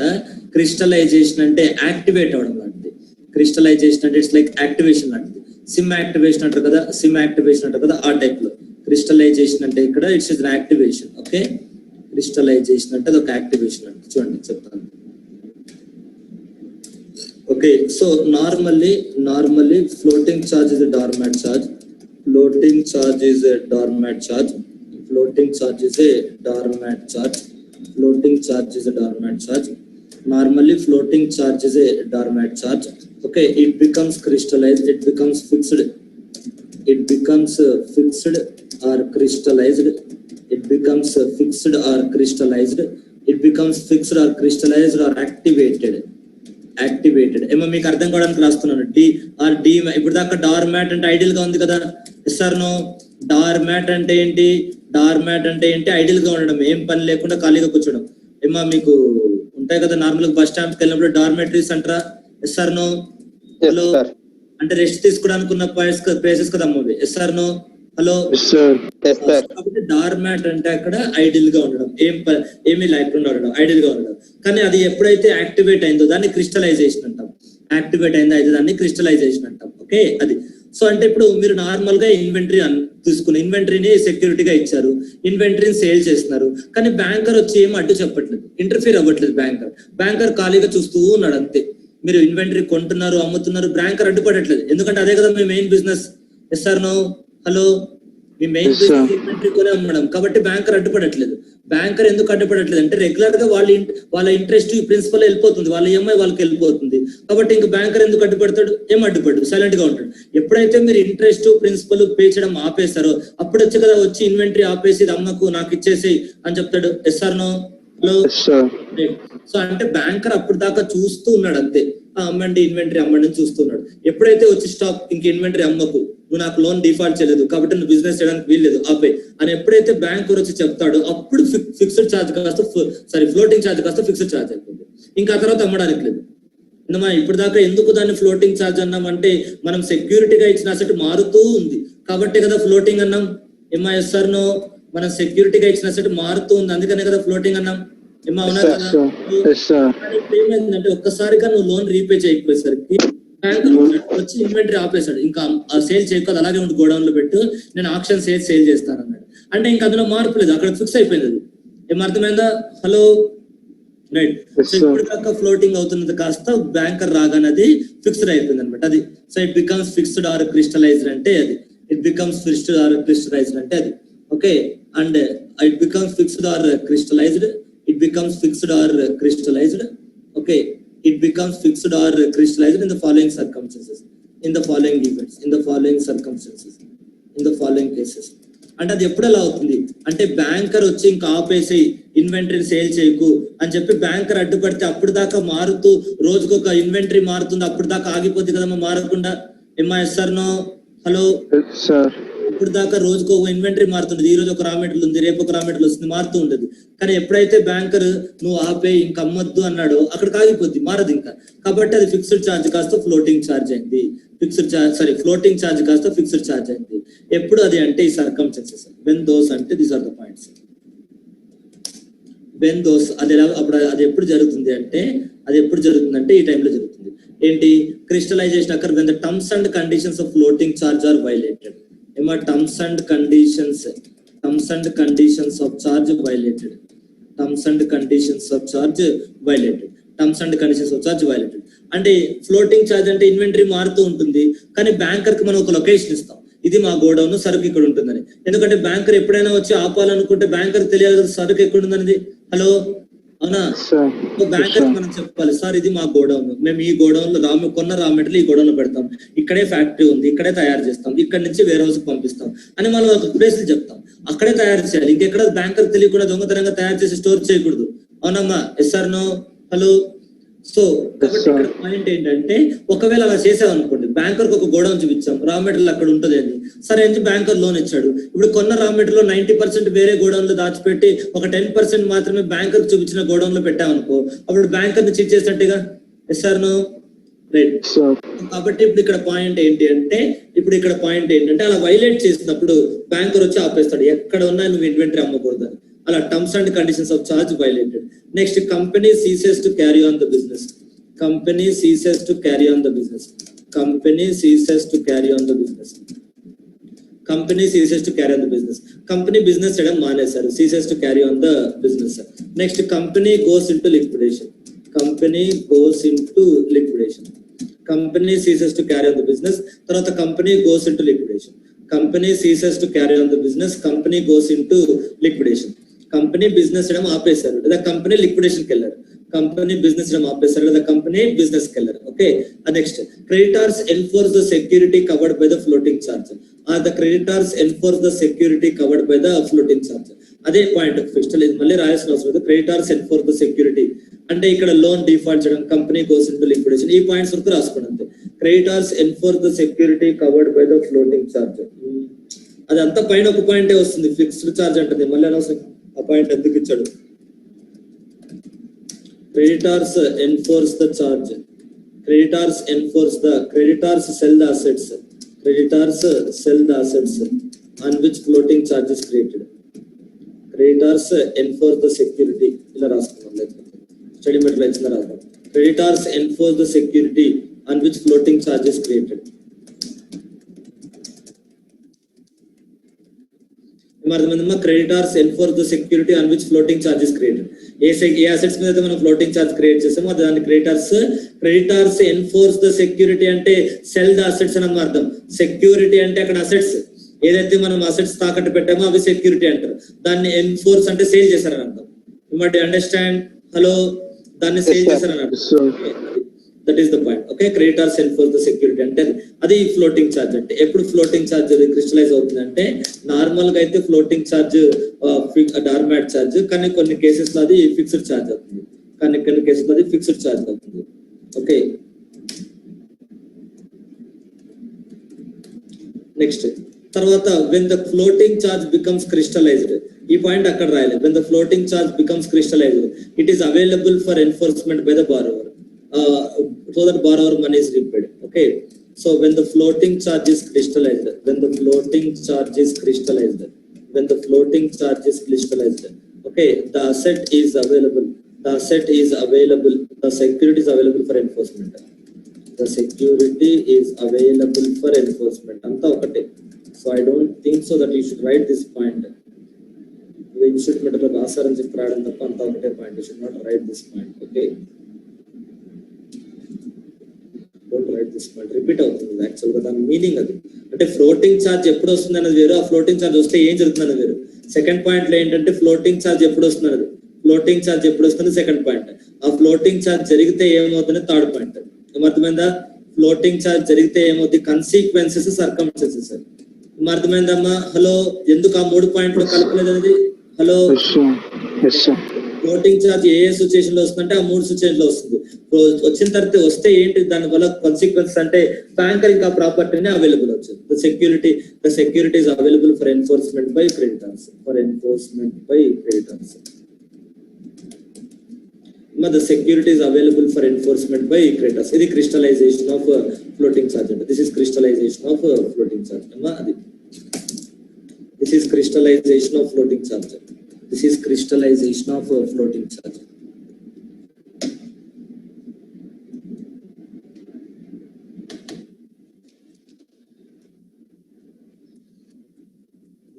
క్రిస్టలైజేషన్ అంటే యాక్టివేట్ అవడం లాంటిది. క్రిస్టలైజేషన్ అంటే ఇట్స్ లైక్ యాక్టివేషన్ లాంటిది. సిమ్ యాక్టివేషన్ అంటారు కదా, సిమ్ యాక్టివేషన్ అంటారు కదా, ఆ టైప్ లో క్రిస్టలైజేషన్ అంటే ఇక్కడ it's is activation. Okay, crystallisation అంటే అది ఒక యాక్టివేషన్ అంటే. చూడండి చెప్తాను. Okay, so normally floating charge is a dormant charge. Floating charge is a dormant charge. Floating charge is a dormant charge. Floating charge is a dormant charge. Normally floating charge is a dormant charge. Okay, it becomes crystallized, it becomes fixed, it becomes fixed or crystallized, it becomes fixed or crystallized, it becomes fixed or crystallized or activated. ఏమో మీకు అర్థం కావడానికి రాస్తున్నాను. D ఇప్పుడు దాకా డార్మాట్ అంటే ideal గా ఉంది కదా. SR no? డార్మాట్ అంటే ఏంటి? డార్మాట్ అంటే ఏంటి? ఐడియల్ గా ఉండడం, ఏం పని లేకుండా ఖాళీగా కూర్చోడం. ఏమో మీకు ఉంటాయి కదా నార్మల్ బస్ స్టాండ్ కి వెళ్ళినప్పుడు డార్మెటరీస్ అంటారా? Yes or no? హలో, అంటే రెస్ట్ తీసుకోవడానికి ఉన్న ప్లేసెస్ కదా అమ్మవి. SR no? హలో. కాబట్టి డార్మాట్ అంటే అక్కడ ఐడియల్ గా ఉండడం, ఏమీ లేకుండా ఉండడం, ఐడియల్ గా ఉండడం. కానీ అది ఎప్పుడైతే యాక్టివేట్ అయిందో దాన్ని క్రిస్టలైజేషన్ అంటాం. యాక్టివేట్ అయిందో అయితే దాన్ని క్రిస్టలైజేషన్ అంటాం. ఓకే, అది. సో అంటే ఇప్పుడు మీరు నార్మల్ గా ఇన్వెంటరీ తీసుకుని ఇన్వెంటరీని సెక్యూరిటీగా ఇచ్చారు, ఇన్వెంటరీని సేల్ చేస్తున్నారు. కానీ బ్యాంకర్ వచ్చి ఏం అడ్డు చెప్పట్లేదు, ఇంటర్ఫీర్ అవ్వట్లేదు. బ్యాంకర్ ఖాళీగా చూస్తూ ఉన్నాడు అంతే. మీరు ఇన్వెంటరీ కొంటున్నారు, అమ్ముతున్నారు, బ్యాంకర్ అడ్డుపడట్లేదు. ఎందుకంటే అదే కదా మీ main business. Yes or no? Hello, మీ మెయిన్ Yes, sir. ఇన్వెంటరీ కొనే అమ్మడం, కాబట్టి బ్యాంకర్ అడ్డుపడట్లేదు. బ్యాంకర్ ఎందుకు అడ్డుపడట్లేదు అంటే రెగ్యులర్ గా వాళ్ళ ఇంట్రెస్ట్ ప్రిన్సిపల్ వెళ్ళిపోతుంది, వాళ్ళ ఈఎంఐ వాళ్ళకి వెళ్ళిపోతుంది. కాబట్టి ఇంకా బ్యాంకర్ ఎందుకు అడ్డుపడతాడు? ఏం అడ్డుపడు, సైలెంట్ గా ఉంటాడు. ఎప్పుడైతే మీరు ఇంట్రెస్ట్ ప్రిన్సిపల్ పే చేయడం ఆపేస్తారో అప్పుడు వచ్చి కదా వచ్చి ఇన్వెంటరీ ఆపేసి ఇది అమ్మకు నాకు ఇచ్చేసి అని చెప్తాడు. Yes or no? Hello. Yes, sir. So అంటే బ్యాంకర్ అప్పుడు దాకా చూస్తూ ఉన్నాడు అంతే, అమ్మండి ఇన్వెంటరీ అమ్మండి అని చూస్తున్నాడు. ఎప్పుడైతే వచ్చి స్టాప్ ఇంక ఇన్వెంటరీ అమ్మకు, నువ్వు నాకు లోన్ డిఫాల్ట్ చేయలేదు కాబట్టి నువ్వు బిజినెస్ చేయడానికి వీల్లేదు ఆపే అని ఎప్పుడైతే బ్యాంకర్ వచ్చి చెప్తాడో అప్పుడు ఫిక్స్డ్ ఛార్జ్ కాస్త ఫ్లోటింగ్ ఛార్జ్ కాస్త ఫిక్స్డ్ ఛార్జ్ అయిపోతుంది. ఇంకా ఆ తర్వాత అమ్మడానికి లేదు. మనం ఇప్పుడు దాకా ఎందుకు దాన్ని ఫ్లోటింగ్ ఛార్జ్ అన్నాం అంటే మనం సెక్యూరిటీగా ఇచ్చిన అసెట్ మారుతూ ఉంది కాబట్టి కదా ఫ్లోటింగ్ అన్నాం. ఎంఐఎస్ఆర్ నో? మనం సెక్యూరిటీగా ఇచ్చిన అసెట్ మారుతూ ఉంది అందుకనే కదా ఫ్లోటింగ్ అన్నాం. ఏమా అవునా కదా? Yes, sir. ఏమైందంటే ఒక్కసారిగా నువ్వు లోన్ రీపే చేయకపోయేసరికి బ్యాంకర్ వచ్చి ఇన్వెంటరీ ఆపేశాడు. ఇంకా ఆ సేల్ చేయకపోతే అలాగే ఉండి గోడౌన్ లో పెట్టు, నేను ఆక్షన్ సేల్ చేస్తాను అన్నాడు. అంటే ఇంకా అందులో మార్పు లేదు, అక్కడ ఫిక్స్ అయిపోయింది. అది ఏం అర్థమైందా? Hello, right. సో ఇప్పుడు దాకా ఫ్లోటింగ్ అవుతున్నది కాస్త బ్యాంకర్ రాగానే ఫిక్స్డ్ అయిపోయింది అనమాట. అది so it becomes fixed or crystallised అంటే అది, it becomes fixed or crystallised అంటే అది. Okay, and it becomes fixed or crystallised, it becomes fixed or crystallized. Okay, it becomes fixed or crystallized in the following circumstances, in the following events, in the following circumstances, in the following cases. అంటే అది ఎప్పుడు ఎలా అవుతుంది అంటే banker వచ్చి ఇంకా ఆపేసి inventory sale చేయకు అని చెప్పి బ్యాంకర్ అడ్డుపడితే అప్పుడు దాకా మారుతూ రోజుకు ఒక ఇన్వెంటరీ మారుతుంది, అప్పుడు దాకా ఆగిపోతుంది కదమ్మా మారకుండా. ఎంఐఎస్ఆర్ నో? హలో. Yes, sir. ఇప్పుడు దాకా రోజుకు ఒక ఇన్వెంటరీ మారుతుంది, ఈ రోజు ఒక రా మెటీరియల్ ఉంది, రేపు ఒక రా మెటీరియల్ వస్తుంది, మారుతూ ఉంటుంది. కానీ ఎప్పుడైతే బ్యాంకర్ నువ్వు ఆపే ఇంకా అమ్మొద్దు అన్నాడో అక్కడికి ఆగిపోద్ది, మారదు ఇంకా. కాబట్టి అది ఫిక్స్డ్ ఛార్జ్ కాస్త ఫ్లోటింగ్ ఛార్జ్ అయింది, ఫ్లోటింగ్ ఛార్జ్ కాస్త ఫిక్స్డ్ ఛార్జ్ అయింది. ఎప్పుడు అది అంటే ఈ సర్కమ్స్టెన్సెస్, వెన్ దోస్ అంటే these are the points. When those అది ఎలా అప్పుడు అది ఎప్పుడు జరుగుతుంది అంటే ఈ టైంలో జరుగుతుంది. ఏంటి? Crystallisation occur when the terms and conditions of floating charge are violated. ఏమా? Terms and conditions of charge violated. Terms and conditions of charge violated అంటే ఫ్లోటింగ్ ఛార్జ్ అంటే ఇన్వెంటరీ మారుతూ ఉంటుంది కానీ బ్యాంకర్ కి మనం ఒక లొకేషన్ ఇస్తాం, ఇది మా గోడౌన్, సరుకు ఇక్కడ ఉంటుందని. ఎందుకంటే బ్యాంకర్ ఎప్పుడైనా వచ్చి ఆపాలనుకుంటే బ్యాంకర్ తెలియాలి కదా సరుకు ఎక్కడ ఉందనేది. హలో, అవునా? బ్యాంకర్ మనం చెప్పాలి, సార్ ఇది మా గోడౌన్, మేము ఈ గోడౌన్ లో కొన్న రా మెటీరియల్ ఈ గోడౌన్ లో పెడతాం, ఇక్కడే ఫ్యాక్టరీ ఉంది, ఇక్కడే తయారు చేస్తాం, ఇక్కడ నుంచి వేరే హౌస్ పంపిస్తాం అని మనం ఒక ప్లేస్ చెప్తాం. అక్కడే తయారు చేయాలి, ఇంకెక్కడ బ్యాంకర్ తెలియకుండా దొంగతనంగా తయారు చేసి స్టోర్ చేయకూడదు. అవునమ్మా? Yes or no? Hello. So కాబట్టి పాయింట్ ఏంటంటే ఒకవేళ అలా చేసామనుకోండి, బ్యాంకర్ ఒక గోడౌన్ చూపించాం, రా మెటీరియల్ అక్కడ ఉంటుంది అని, సరే అని బ్యాంకర్ లోన్ ఇచ్చాడు. ఇప్పుడు కొన్న రా మెటీరియల్ 90% వేరే గోడౌన్ లో దాచిపెట్టి ఒక 10% మాత్రమే బ్యాంకర్ చూపించిన గోడౌన్ లో పెట్టామనుకో, అప్పుడు బ్యాంకర్ ని చీట్ చేసినట్టుగా. Yes or no? రైట్. కాబట్టి ఇప్పుడు ఇక్కడ పాయింట్ ఏంటి అంటే అలా వైలేట్ చేసినప్పుడు బ్యాంకర్ వచ్చి ఆపేస్తాడు, ఎక్కడ ఉన్నా నువ్వు ఇన్వెంటరీ అమ్మకూడదు. అలా terms and conditions of charge violated. Next, company ceases to carry on the business. Company ceases to carry on the business. Company ceases to carry on the business. Company business చేయడం మానేశారు, ceases to carry on the business. Next, company goes into liquidation. Company ceases to carry on the business. తర్వాత company goes into liquidation. Company ceases to carry on the business. Company goes into liquidation. Company business చేయడం ఆపేశారు లేదా company liquidation కి వెళ్ళారు. Company business చేయడం ఆపేశారు లేదా company business కి వెళ్ళారు. Okay, next, creditors enforce the security covered by the floating charge. The creditors enforce the security covered by the floating charge. అదే పాయింట్ ఫిక్స్డ్, ఇది మళ్ళీ రాయాల్సిన అవసరం లేదు. క్రెడిటార్స్ ఎన్ఫోర్స్ ద సెక్యూరిటీ అంటే ఇక్కడ లోన్ డిఫాల్ట్ చేయడం, కంపెనీ గోస్ ఇంటూ లిక్విడేషన్, ఈ points వరకు రాసుకోండి అంతే. Creditors enforce the security covered by the floating charge. అదంతా పైన ఒక పాయింటే వస్తుంది, ఫిక్స్డ్ చార్జ్ అంటది, మళ్ళీ అనవసరం ఆ పాయింట్ ఎందుకు ఇచ్చాడు. Creditors enforce the charge, creditors sell the assets on which floating charge is created. Creditors enforce the security, ఇలా రాసుకున్నాం, స్టడీ మెటీరియల్ ఇలా రాద్దాం. Creditors enforce the security on which floating charge is created. ఏమర్థమైందమ్మా? Creditors enforce the security on which floating charge is created. ఏ assets మీద అయితే మనం floating charge create చేసామో దాన్ని క్రెడిటార్స్ ఎన్ఫోర్స్ ద సెక్యూరిటీ అంటే సెల్ ద అసెట్స్ అని అర్థం. సెక్యూరిటీ అంటే అక్కడ అసెట్స్ ఏదైతే మనం అసెట్స్ తాకట్టు పెట్టామో అవి సెక్యూరిటీ అంటారు. దాన్ని ఎన్ఫోర్స్ అంటే సేల్ చేశారని అర్థం. You understand? హలో, దాన్ని సేల్ చేశారని అర్థం. That is the point. Okay, creditors enforce the security అంటే అది ఫ్లోటింగ్ ఛార్జ్. అంటే ఎప్పుడు ఫ్లోటింగ్ ఛార్జ్ క్రిస్టలైజ్ అవుతుంది అంటే నార్మల్ గా అయితే ఫ్లోటింగ్ ఛార్జ్ డార్మాట్ ఛార్జ్, కానీ కొన్ని కేసెస్ లో అది ఫిక్స్డ్ ఛార్జ్ అవుతుంది. ఓకే, నెక్స్ట్ తర్వాత when the floating charge becomes crystallized, ఈ పాయింట్ అక్కడ రాయాలి. when the floating charge becomes crystallized, it is available for enforcement by the borrower, so that borrower money is repaid. Okay, so when the floating charge is crystallized, okay, the asset is available, the security is available for enforcement. అంతా ఒకటే. So I don't think so that you should write this point. The instrument లో రాసారని చెప్పి రాయడం తప్ప అంతా ఒకటే point. You should not write this point. Okay, don't write this point. Repeat అవుతుంది actual గా దాని మీనింగ్ అది. అంటే ఫ్లోటింగ్ ఛార్జ్ ఎప్పుడు వస్తుంది అనేది వేరు, ఆ ఫ్లోటింగ్ ఛార్జ్ వస్తే ఏం జరుగుతుంది అనేది వేరు. సెకండ్ పాయింట్ లో ఏంటంటే ఫ్లోటింగ్ ఛార్జ్ ఎప్పుడు వస్తుంది అనేది, సెకండ్ పాయింట్. ఆ ఫ్లోటింగ్ ఛార్జ్ జరిగితే ఏమవుతుంది థర్డ్ పాయింట్. ఏమర్థమైందా? ఫ్లోటింగ్ ఛార్జ్ జరిగితే ఏమవుతుంది, కన్సిక్వెన్సెస్, సర్కమ్స్టెన్సెస్. అర్థమైందమ్మా? హలో, ఎందుకు ఆ 3 పాయింట్లు కలపలేదు అనేది? హలో, ఫ్లోటింగ్ ఛార్జ్ ఏ సిచ్యుయేషన్ లో వస్తుందంటే ఆ 3 సిచ్యుయేషన్ లో వస్తుంది. వచ్చిన తర్వాత వస్తే ఏంటి దాని వల్ల కాన్సిక్వెన్స్ అంటే బ్యాంకర్ ఇంకా ప్రాపర్టీని అవైలబుల్ వచ్చింది. The security is available for enforcement by creditors. The security is available for enforcement by creditors. This is crystallization of floating charge. This is crystallization of floating charge. This is crystallization of floating charge.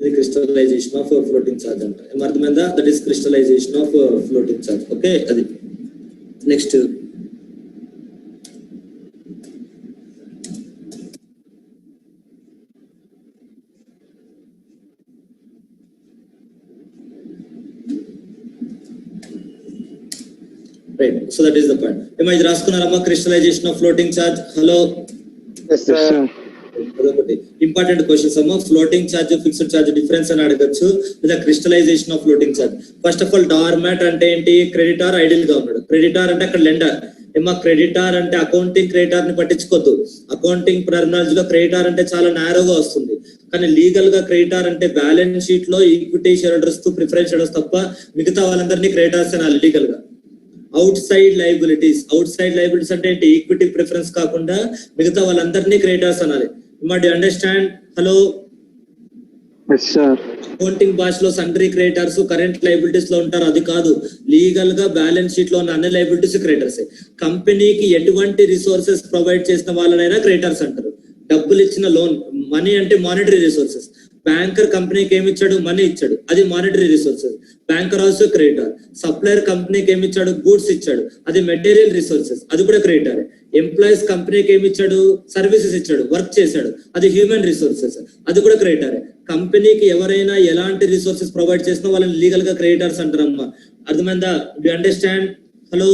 The crystallization of floating charge. That is crystallization of floating charge. Okay, next. Right, so that is the point. Am I raskunarama crystallization of floating charge? Hello. Yes sir. Important questions అమ్మా. Floating charge, fixed charge difference అని అడగచ్చు, లేదా crystallisation of floating charge. First of all dormant అంటే ఏంటి? Creditor idol గా ఉన్నాడు. Creditor అంటే అక్కడ లెండర్. ఏమా క్రెడిటార్ అంటే అకౌంటింగ్ క్రెడిటార్ ని పట్టించుకోవద్దు. అకౌంటింగ్ టర్మినాలజీ లో క్రెడిటార్ అంటే చాలా నారోగా వస్తుంది, కానీ లీగల్ గా క్రెడిటార్ అంటే బ్యాలెన్స్ షీట్ లో ఈక్విటీ షేర్ హోల్డర్స్ తో ప్రిఫరెన్స్ షేర్స్ తప్ప మిగతా వాళ్ళందరినీ క్రెడిటార్స్ అనాలి లీగల్ గా. అవుట్ సైడ్ లయబిలిటీస్ అంటే ఏంటి? ఈక్విటీ ప్రిఫరెన్స్ కాకుండా మిగతా వాళ్ళందరినీ క్రెడిటార్స్ అనాలి. Do you understand? Hello. Yes sir. Accounting భాషలో సండ్రీ క్రెడిటార్స్ కరెంట్ లయబిలిటీస్ లో ఉంటారు, అది కాదు. లీగల్ గా బ్యాలెన్స్ షీట్ లో ఉన్న అన్ని లయబిలిటీస్ క్రెడిటర్స్. కంపెనీకి ఎటువంటి రిసోర్సెస్ ప్రొవైడ్ చేసిన వాళ్ళనైనా క్రెడిటర్స్ అంటారు. డబ్బులు ఇచ్చిన లోన్, మనీ అంటే మానిటరీ రిసోర్సెస్. బ్యాంకర్ కంపెనీకి ఏమి ఇచ్చాడు? మనీ ఇచ్చాడు, అది monetary resources. Banker also creditor. Supplier కంపెనీకి ఏమి ఇచ్చాడు? గూడ్స్ ఇచ్చాడు, అది మెటీరియల్ రిసోర్సెస్, అది కూడా క్రెడిటర్. ఎంప్లాయీస్ కంపెనీకి ఏమి ఇచ్చాడు? సర్వీసెస్ ఇచ్చాడు, వర్క్ చేశాడు, అది హ్యూమన్ రిసోర్సెస్, అది కూడా క్రెడిటర్. కంపెనీకి ఎవరైనా ఎలాంటి రిసోర్సెస్ ప్రొవైడ్ చేసినా వాళ్ళని లీగల్ గా క్రెడిటర్స్ అంటారమ్మా. అర్థమైందా? Do you understand? Hello.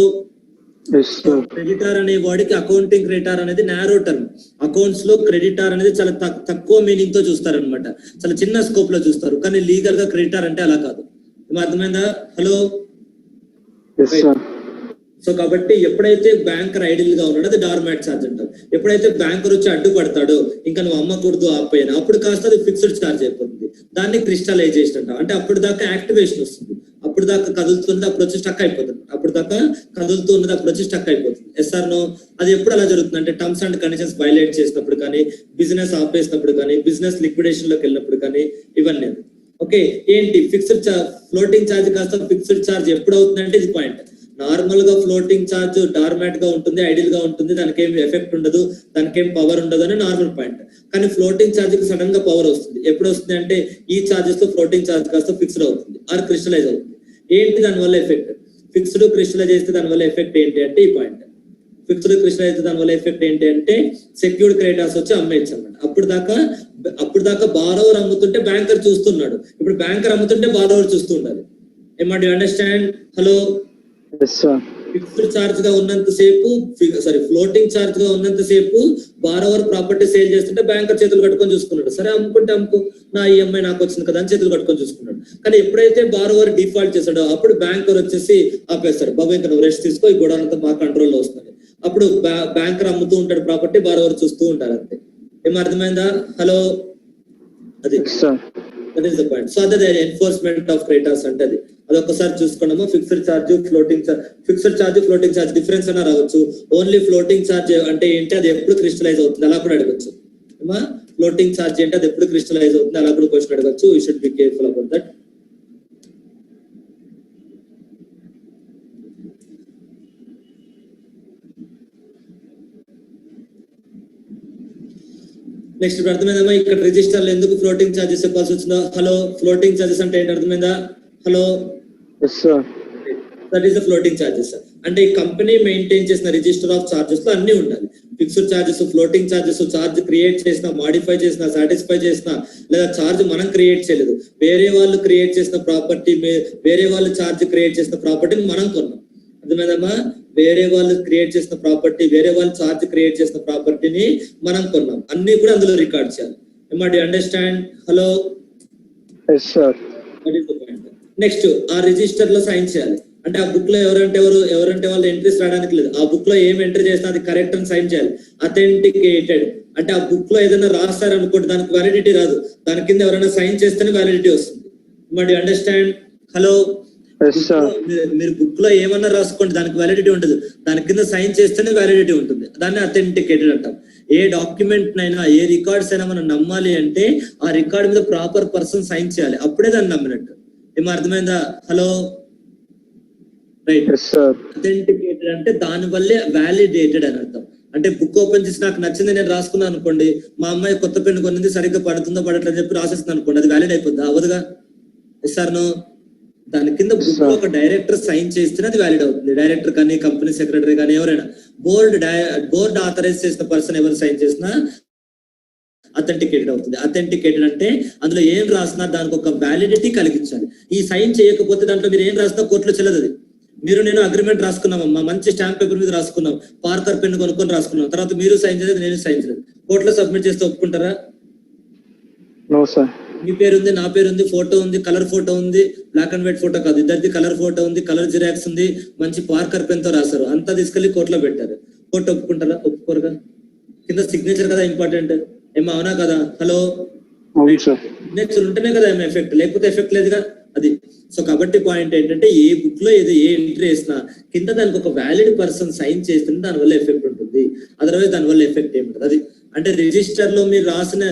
Creditor అనే వాడికి అకౌంటింగ్ క్రెడిటార్ అనేది నారో టర్మ్. అకౌంట్స్ లో క్రెడిటార్ అనేది చాలా తక్కువ మీనింగ్ తో చూస్తారనమాట, చాలా చిన్న స్కోప్ లో చూస్తారు. కానీ లీగల్ గా క్రెడిటార్ అంటే అలా కాదు. అర్థమైందా? హలో. సో కాబట్టి ఎప్పుడైతే బ్యాంకర్ ఐడిల్ గా ఉన్నాడో అది డార్మాట్ ఛార్జ్ అంటారు. ఎప్పుడైతే బ్యాంకర్ వచ్చి అడ్డుపడతాడో, ఇంకా నువ్వు అమ్మకూడదు ఆపైన, అప్పుడు కాస్త అది ఫిక్స్డ్ ఛార్జ్ అయిపోతుంది. దాన్ని క్రిస్టలైజేషన్ అంటాం. అంటే అప్పుడు దాకా యాక్టివేషన్ వస్తుంది, అప్పుడు దాకా కదులుతుంది, అప్పుడు వచ్చి స్టక్ అయిపోతుంది. అప్పుడు దాకా కదులుతూ ఉన్నది, అప్పుడు వచ్చి స్టక్ అయిపోతుంది. Yes or no? అది ఎప్పుడు అలా జరుగుతుంది అంటే టర్మ్స్ అండ్ కండిషన్స్ వైలేట్ చేసినప్పుడు కానీ, బిజినెస్ ఆపేసినప్పుడు కానీ, బిజినెస్ లిక్విడేషన్ లోకి వెళ్ళినప్పుడు కానీ, ఇవన్నీ. ఓకే, ఏంటి ఫిక్స్డ్ ఫ్లోటింగ్ ఛార్జ్ కాస్త ఫిక్స్డ్ ఛార్జ్ ఎప్పుడు అవుతుందంటే ఇది పాయింట్. నార్మల్ గా ఫ్లోటింగ్ ఛార్జ్ డార్మాట్ గా ఉంటుంది, ఐడియల్ గా ఉంటుంది, దానికి ఏం ఎఫెక్ట్ ఉండదు, దానికి ఏం పవర్ ఉండదు అని నార్మల్ పాయింట్. కానీ ఫ్లోటింగ్ ఛార్జ్ కి సడన్ గా పవర్ వస్తుంది. ఎప్పుడు వస్తుంది అంటే ఈ ఛార్జెస్ తో ఫ్లోటింగ్ ఛార్జ్ కాస్త ఫిక్స్డ్ అవుతుంది ఆర్ క్రిస్టలైజ్ అవుతుంది. ఏంటి దానివల్ల ఎఫెక్ట్? ఫిక్స్డ్ క్రిస్టలైజ్ చేస్తే దానివల్ల ఎఫెక్ట్ ఏంటి అంటే ఈ పాయింట్. ఫిక్స్డ్ క్రిస్టలైజ్ అయితే దానివల్ల ఎఫెక్ట్ ఏంటి అంటే సెక్యూర్డ్ క్రెడిటార్స్ వచ్చి అమ్మేయచ్చు అన్నమాట. అప్పుడు దాకా బారోవర్ అమ్ముతుంటే బ్యాంకర్ చూస్తున్నాడు, ఇప్పుడు బ్యాంకర్ అమ్ముతుంటే బారోవర్ చూస్తూ ఉండాలి. ఏమా do understand? Hello, Yes, sir. Fixed charge గా ఉన్నంత సేపు ఫ్లోటింగ్ ఛార్జ్ గా ఉన్నంత సేపు బారోవర్ ప్రాపర్టీ సేల్ చేస్తుంటే బ్యాంకర్ చేతులు కట్టుకొని చూసుకున్నాడు. సరే అమ్ముకుంటే అమ్ముకో, నా ఈఎంఐ నాకు వచ్చింది కదా అని చేతులు కట్టుకొని చూసుకున్నాడు. కానీ ఎప్పుడైతే బారోవర్ డిఫాల్ట్ చేశాడో అప్పుడు బ్యాంకర్ వచ్చేసి ఆపేస్తాడు. బాబు ఇంకా నువ్వు రెస్ట్ తీసుకో, ఈ గొడవ అంతా మా కంట్రోల్లో వస్తుంది. అప్పుడు బ్యాంకర్ అమ్ముతూ ఉంటాడు ప్రాపర్టీ, బారోవర్ చూస్తూ ఉంటారు అంతే. ఏం అర్థమైందా? హలో, అది Yes, sir. That is the point. So అదే ఎన్ఫోర్స్మెంట్ ఆఫ్ క్రెడిటార్స్ అంటే అది ఒక్కసారి చూసుకున్నాము. Fixed charge, floating charge. Fixed charge, floating charge difference అన్న రావచ్చు. ఓన్లీ ఫ్లోటింగ్ ఛార్జ్ అంటే ఏంటి, అది ఎప్పుడు క్రిస్టలైజ్ అవుతుంది అలా కూడా అడగచ్చు. ఫ్లోటింగ్ ఛార్జ్ ఏంటి, అది ఎప్పుడు క్రిస్టలైజ్ అవుతుంది అలా కూడా క్వశ్చన్ అడగచ్చు. You should be careful about that. Next ఇప్పుడు అర్థమైందమ్మా ఇక్కడ రిజిస్టర్ లో ఎందుకు ఫ్లోటింగ్ ఛార్జెస్ చెప్పాల్సి వచ్చిందో? హలో, ఫ్లోటింగ్ ఛార్జెస్ అంటే ఏంటి అర్థమైందా? Hello, Yes, sir. That is the floating charges. అంటే ఈ కంపెనీ మెయింటైన్ చేసిన రిజిస్టర్ ఆఫ్ ఛార్జెస్ లో అన్ని ఉండాలి. Fixed charges, floating charges, charge create చేసిన, మాడిఫై చేసిన, సాటిస్ఫై చేసిన, లేదా ఛార్జ్ మనం క్రియేట్ చేయలేదు, వేరే వాళ్ళు క్రియేట్ చేసిన ప్రాపర్టీ, వేరే వాళ్ళు ఛార్జ్ క్రియేట్ చేసిన ప్రాపర్టీని మనం కొన్నాం. అర్థమైందమ్మా? వేరే వాళ్ళు క్రియేట్ చేసిన ప్రాపర్టీ, వేరే వాళ్ళు ఛార్జ్ క్రియేట్ చేసిన ప్రాపర్టీని మనం కొన్నాం. అన్ని కూడా అందులో రికార్డ్ చేయాలి. ఏమా do understand? Hello, Yes, sir. That is the point. Next ఆ రిజిస్టర్ లో సైన్ చేయాలి. అంటే ఆ బుక్ లో ఎవరంటే వాళ్ళు ఎంట్రీస్ రావడానికి లేదు. ఆ బుక్ లో ఏం ఎంట్రీ చేసినా అది కరెక్ట్ అని సైన్ చేయాలి. అథెంటికేటెడ్ అంటే ఆ బుక్ లో ఏదైనా రాస్తారనుకోండి దానికి వ్యాలిడిటీ రాదు, దాని కింద ఎవరైనా సైన్ చేస్తేనే వ్యాలిడిటీ వస్తుంది. మరి అండర్స్టాండ్? Hello, Yes, sir. మీరు బుక్ లో ఏమన్నా రాసుకోండి దానికి వ్యాలిడిటీ ఉంటుంది, దాని కింద సైన్ చేస్తేనే వ్యాలిడిటీ ఉంటుంది. దాన్ని అథెంటికేటెడ్ అంటాం. ఏ డాక్యుమెంట్ అయినా, ఏ రికార్డ్స్ అయినా మనం నమ్మాలి అంటే ఆ రికార్డ్ మీద ప్రాపర్ పర్సన్ సైన్ చేయాలి, అప్పుడే దాన్ని నమ్మినట్టు. ఏమో అర్థమైందా? Hello, right. Yes, sir. Authenticated అంటే దాని వల్లే వ్యాలిడేటెడ్ అని అర్థం. అంటే బుక్ ఓపెన్ చేసి నాకు నచ్చింది నేను రాసుకున్నాను అనుకోండి, మా అమ్మాయి కొత్త పెన్ను కొనింది సరిగ్గా పడుతుందో పడట్లేదు చెప్పి రాసేస్తుంది అనుకోండి, అది వ్యాలిడ్ అయిపోద్ది? అవదుగా. సార్ నో, దాని కింద బుక్ లో ఒక డైరెక్టర్ సైన్ చేస్తేనే అది వ్యాలిడ్ అవుతుంది. డైరెక్టర్ కానీ, కంపెనీ సెక్రటరీ కానీ, ఎవరైనా బోర్డ్ ఆథరైజ్ చేసిన పర్సన్ ఎవరు సైన్ చేసినా అథెంటికేటెడ్ అవుతుంది. అథెంటికేటెడ్ అంటే అందులో ఏం రాసినా దానికి ఒక వ్యాలిడిటీ కలిగించాలి. ఈ సైన్ చేయకపోతే దాంట్లో మీరు ఏం రాసినా కోర్టులో చెల్లదు. అది మీరు నేను అగ్రిమెంట్ రాసుకున్నామమ్మా, మంచి స్టాంప్ పేపర్ మీద రాసుకున్నాం, పార్కర్ పెన్ను కొనుక్కొని రాసుకున్నాం, తర్వాత మీరు సైన్ చేయలేదు, నేను సైన్ చేయలేదు, కోర్టులో సబ్మిట్ చేస్తే ఒప్పుకుంటారా? No, sir. మీ పేరు ఉంది, నా పేరు ఉంది, ఫోటో ఉంది, కలర్ ఫోటో ఉంది, బ్లాక్ అండ్ వైట్ ఫోటో కాదు, ఇద్దరిది కలర్ ఫోటో ఉంది, కలర్ జిరాక్స్ ఉంది, మంచి పార్కర్ పెన్ తో రాశారు, అంతా తీసుకెళ్లి కోర్టులో పెట్టారు. కోర్టు ఒప్పుకుంటారా? ఒప్పుకోరుగా. కింద సిగ్నేచర్ కదా ఇంపార్టెంట్. ఏమో అవునా కదా? హలో, అవును సార్. సిగ్నేచర్ ఉంటేనే కదా ఏమో ఎఫెక్ట్, లేకపోతే ఎఫెక్ట్ లేదుగా. అది సో కాబట్టి పాయింట్ ఏంటంటే ఏ బుక్ లో ఏదో ఏ ఎంట్రీ వేసినా కింద దానికి ఒక వ్యాలిడ్ పర్సన్ సైన్ చేస్తుంటే దానివల్ల ఎఫెక్ట్ ఉంటుంది, అదర్వైజ్ దానివల్ల ఎఫెక్ట్ ఏముంటుంది. అది అంటే రిజిస్టర్ లో మీరు రాసిన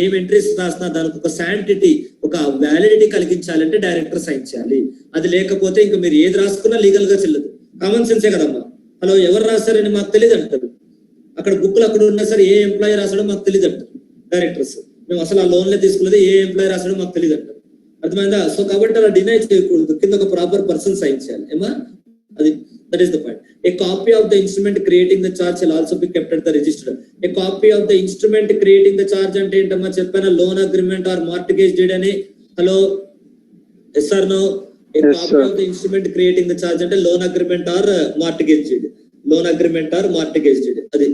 ఏం ఎంట్రీస్ రాసినా దానికి ఒక శాంటిటీ, ఒక వ్యాలిడిటీ కలిగించాలంటే డైరెక్టర్ సైన్ చేయాలి. అది లేకపోతే ఇంకా మీరు ఏది రాసుకున్నా లీగల్ గా చెల్లదు. కామన్ సెన్సే కదమ్మా. హలో, ఎవరు రాస్తారని మాకు తెలియదు అంటారు. అక్కడ బుక్లు అక్కడ ఉన్నా సరే ఏ ఎంప్లాయీ రాసాడో మాకు తెలియదు అంటారు డైరెక్టర్స్. మేము అసలు ఆ లోన్లే తీసుకున్నది ఏ ఎంప్లాయీ రాసాడో మాకు తెలియదు అంటారు. అర్థమైందా? సో కాబట్టి అలా డినై చేయకూడదు, కింద ఒక ప్రాపర్ పర్సన్ సైన్ చేయాలి. ఏమా అది that is the point. A copy of the instrument creating the charge shall also be kept at the register. A copy of the instrument creating the charge అంటే ఏంటమ్మా చెప్పాను, loan agreement or mortgage deed అని. Hello, yes or no? A copy of the instrument creating the charge అంటే loan agreement or mortgage deed, loan agreement or mortgage deed. అది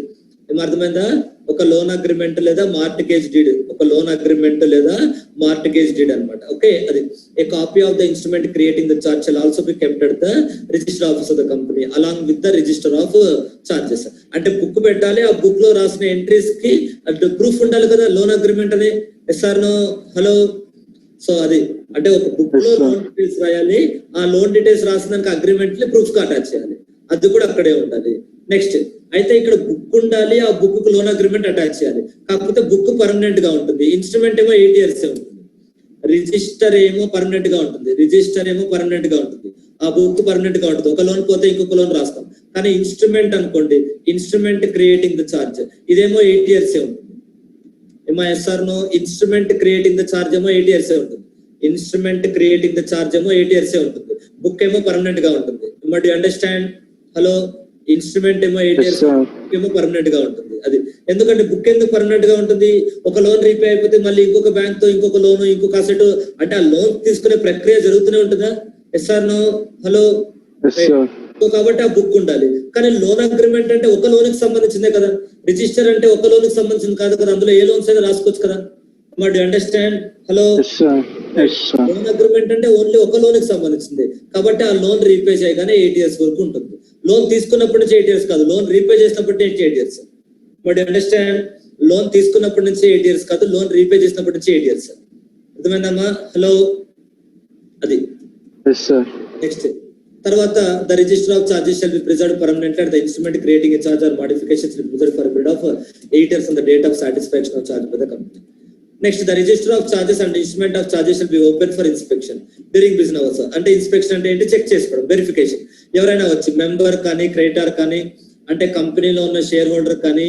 అర్థమైందా? ఒక loan agreement లేదా mortgage deed, ఒక loan agreement లేదా mortgage deed అన్నమాట. Okay, అది a copy of the instrument creating the charge shall also be kept at the register office of the company along with the register of charges. అంటే book పెట్టాలి, ఆ book లో రాసిన entries కి proof ఉండాలి కదా లోన్ అగ్రిమెంట్ అని. Yes or no? Hello, so అది అంటే ఒక బుక్ లో లోన్ డీటెయిల్స్ రాయాలి, ఆ లోన్ డీటెయిల్స్ రాసినాక అగ్రిమెంట్ ని ప్రూఫ్ గా అటాచ్ చేయాలి, అది కూడా అక్కడే ఉండాలి. నెక్స్ట్ అయితే ఇక్కడ బుక్ ఉండాలి, ఆ బుక్ కు లోన్ అగ్రిమెంట్ అటాచ్ చేయాలి. కాకపోతే బుక్ పర్మనెంట్ గా ఉంటుంది, ఇన్స్ట్రుమెంట్ ఏమో 8 years ఉంటుంది, రిజిస్టర్ ఏమో పర్మనెంట్ గా ఉంటుంది, రిజిస్టర్ ఏమో పర్మనెంట్ గా ఉంటుంది. ఆ బుక్ పర్మనెంట్ గా ఉంటుంది. ఒక లోన్ పోతే ఇంకొక లోన్ రాస్తాం. కానీ ఇన్స్ట్రుమెంట్ అనుకోండి, ఇన్స్ట్రుమెంట్ క్రియేటింగ్ ద చార్జ్ ఇదేమో 8 years ఉంటుంది. ఏమో yes or no? Instrument creating the charge ఏమో 8 years ఉంటుంది. ఇన్స్ట్రుమెంట్ క్రియేటింగ్ ద చార్జ్ ఏమో 8 years ఉంటుంది. బుక్ ఏమో పర్మనెంట్ గా ఉంటుంది. But you understand? Hello, instrument ఏమో 8 years ఏమో పర్మనెంట్ గా ఉంటుంది. అది ఎందుకంటే బుక్ ఎందుకు పర్మనెంట్ గా ఉంటుంది? ఒక లోన్ రీపే అయిపోతే మళ్ళీ ఇంకొక బ్యాంక్ తో ఇంకొక లోన్, ఇంకొక అసెట్, అంటే ఆ లోన్ తీసుకునే ప్రక్రియ జరుగుతూనే ఉంటుందా? SR no? హలో, కాబట్టి ఆ బుక్ ఉండాలి. కానీ లోన్ అగ్రిమెంట్ అంటే ఒక లోన్ కి సంబంధించిందే కదా. రిజిస్టర్ అంటే ఒక లోన్ కి సంబంధించింది కాదు కదా. అందులో ఏ లోన్స్ అయినా రాసుకోవచ్చు కదా. But you understand? Hello, loan agreement అంటే ఓన్లీ ఒక లోన్ కి సంబంధించింది. కాబట్టి ఆ లోన్ రీపే చేయగానే 8 years వరకు ఉంటుంది. లోన్ తీసుకున్నప్పటి నుంచి 8 years కాదు, లోన్ రీపే చేసినప్పటి నుంచి 8 years. But you understand? Loan తీసుకున్నప్పటి నుంచి 8 years కాదు, లోన్ రీపే చేసినప్పటి నుంచి 8 years. అర్థమైందమ్మా? హలో, అది నెక్స్ట్. తర్వాత the register of charges shall be preserved permanently at the instrument creating a charge or modifications will be preserved for a period of 8 years on the date of satisfaction of charge by the company. Next, the register of charges and instrument of charges shall be open for inspection during business hours. అంటే inspection అంటే ఏంటి? Check చేసుకోవడం, verification. ఎవరైనా వచ్చి member కానీ, creditor కానీ, అంటే కంపెనీలో ఉన్న షేర్ హోల్డర్ కానీ,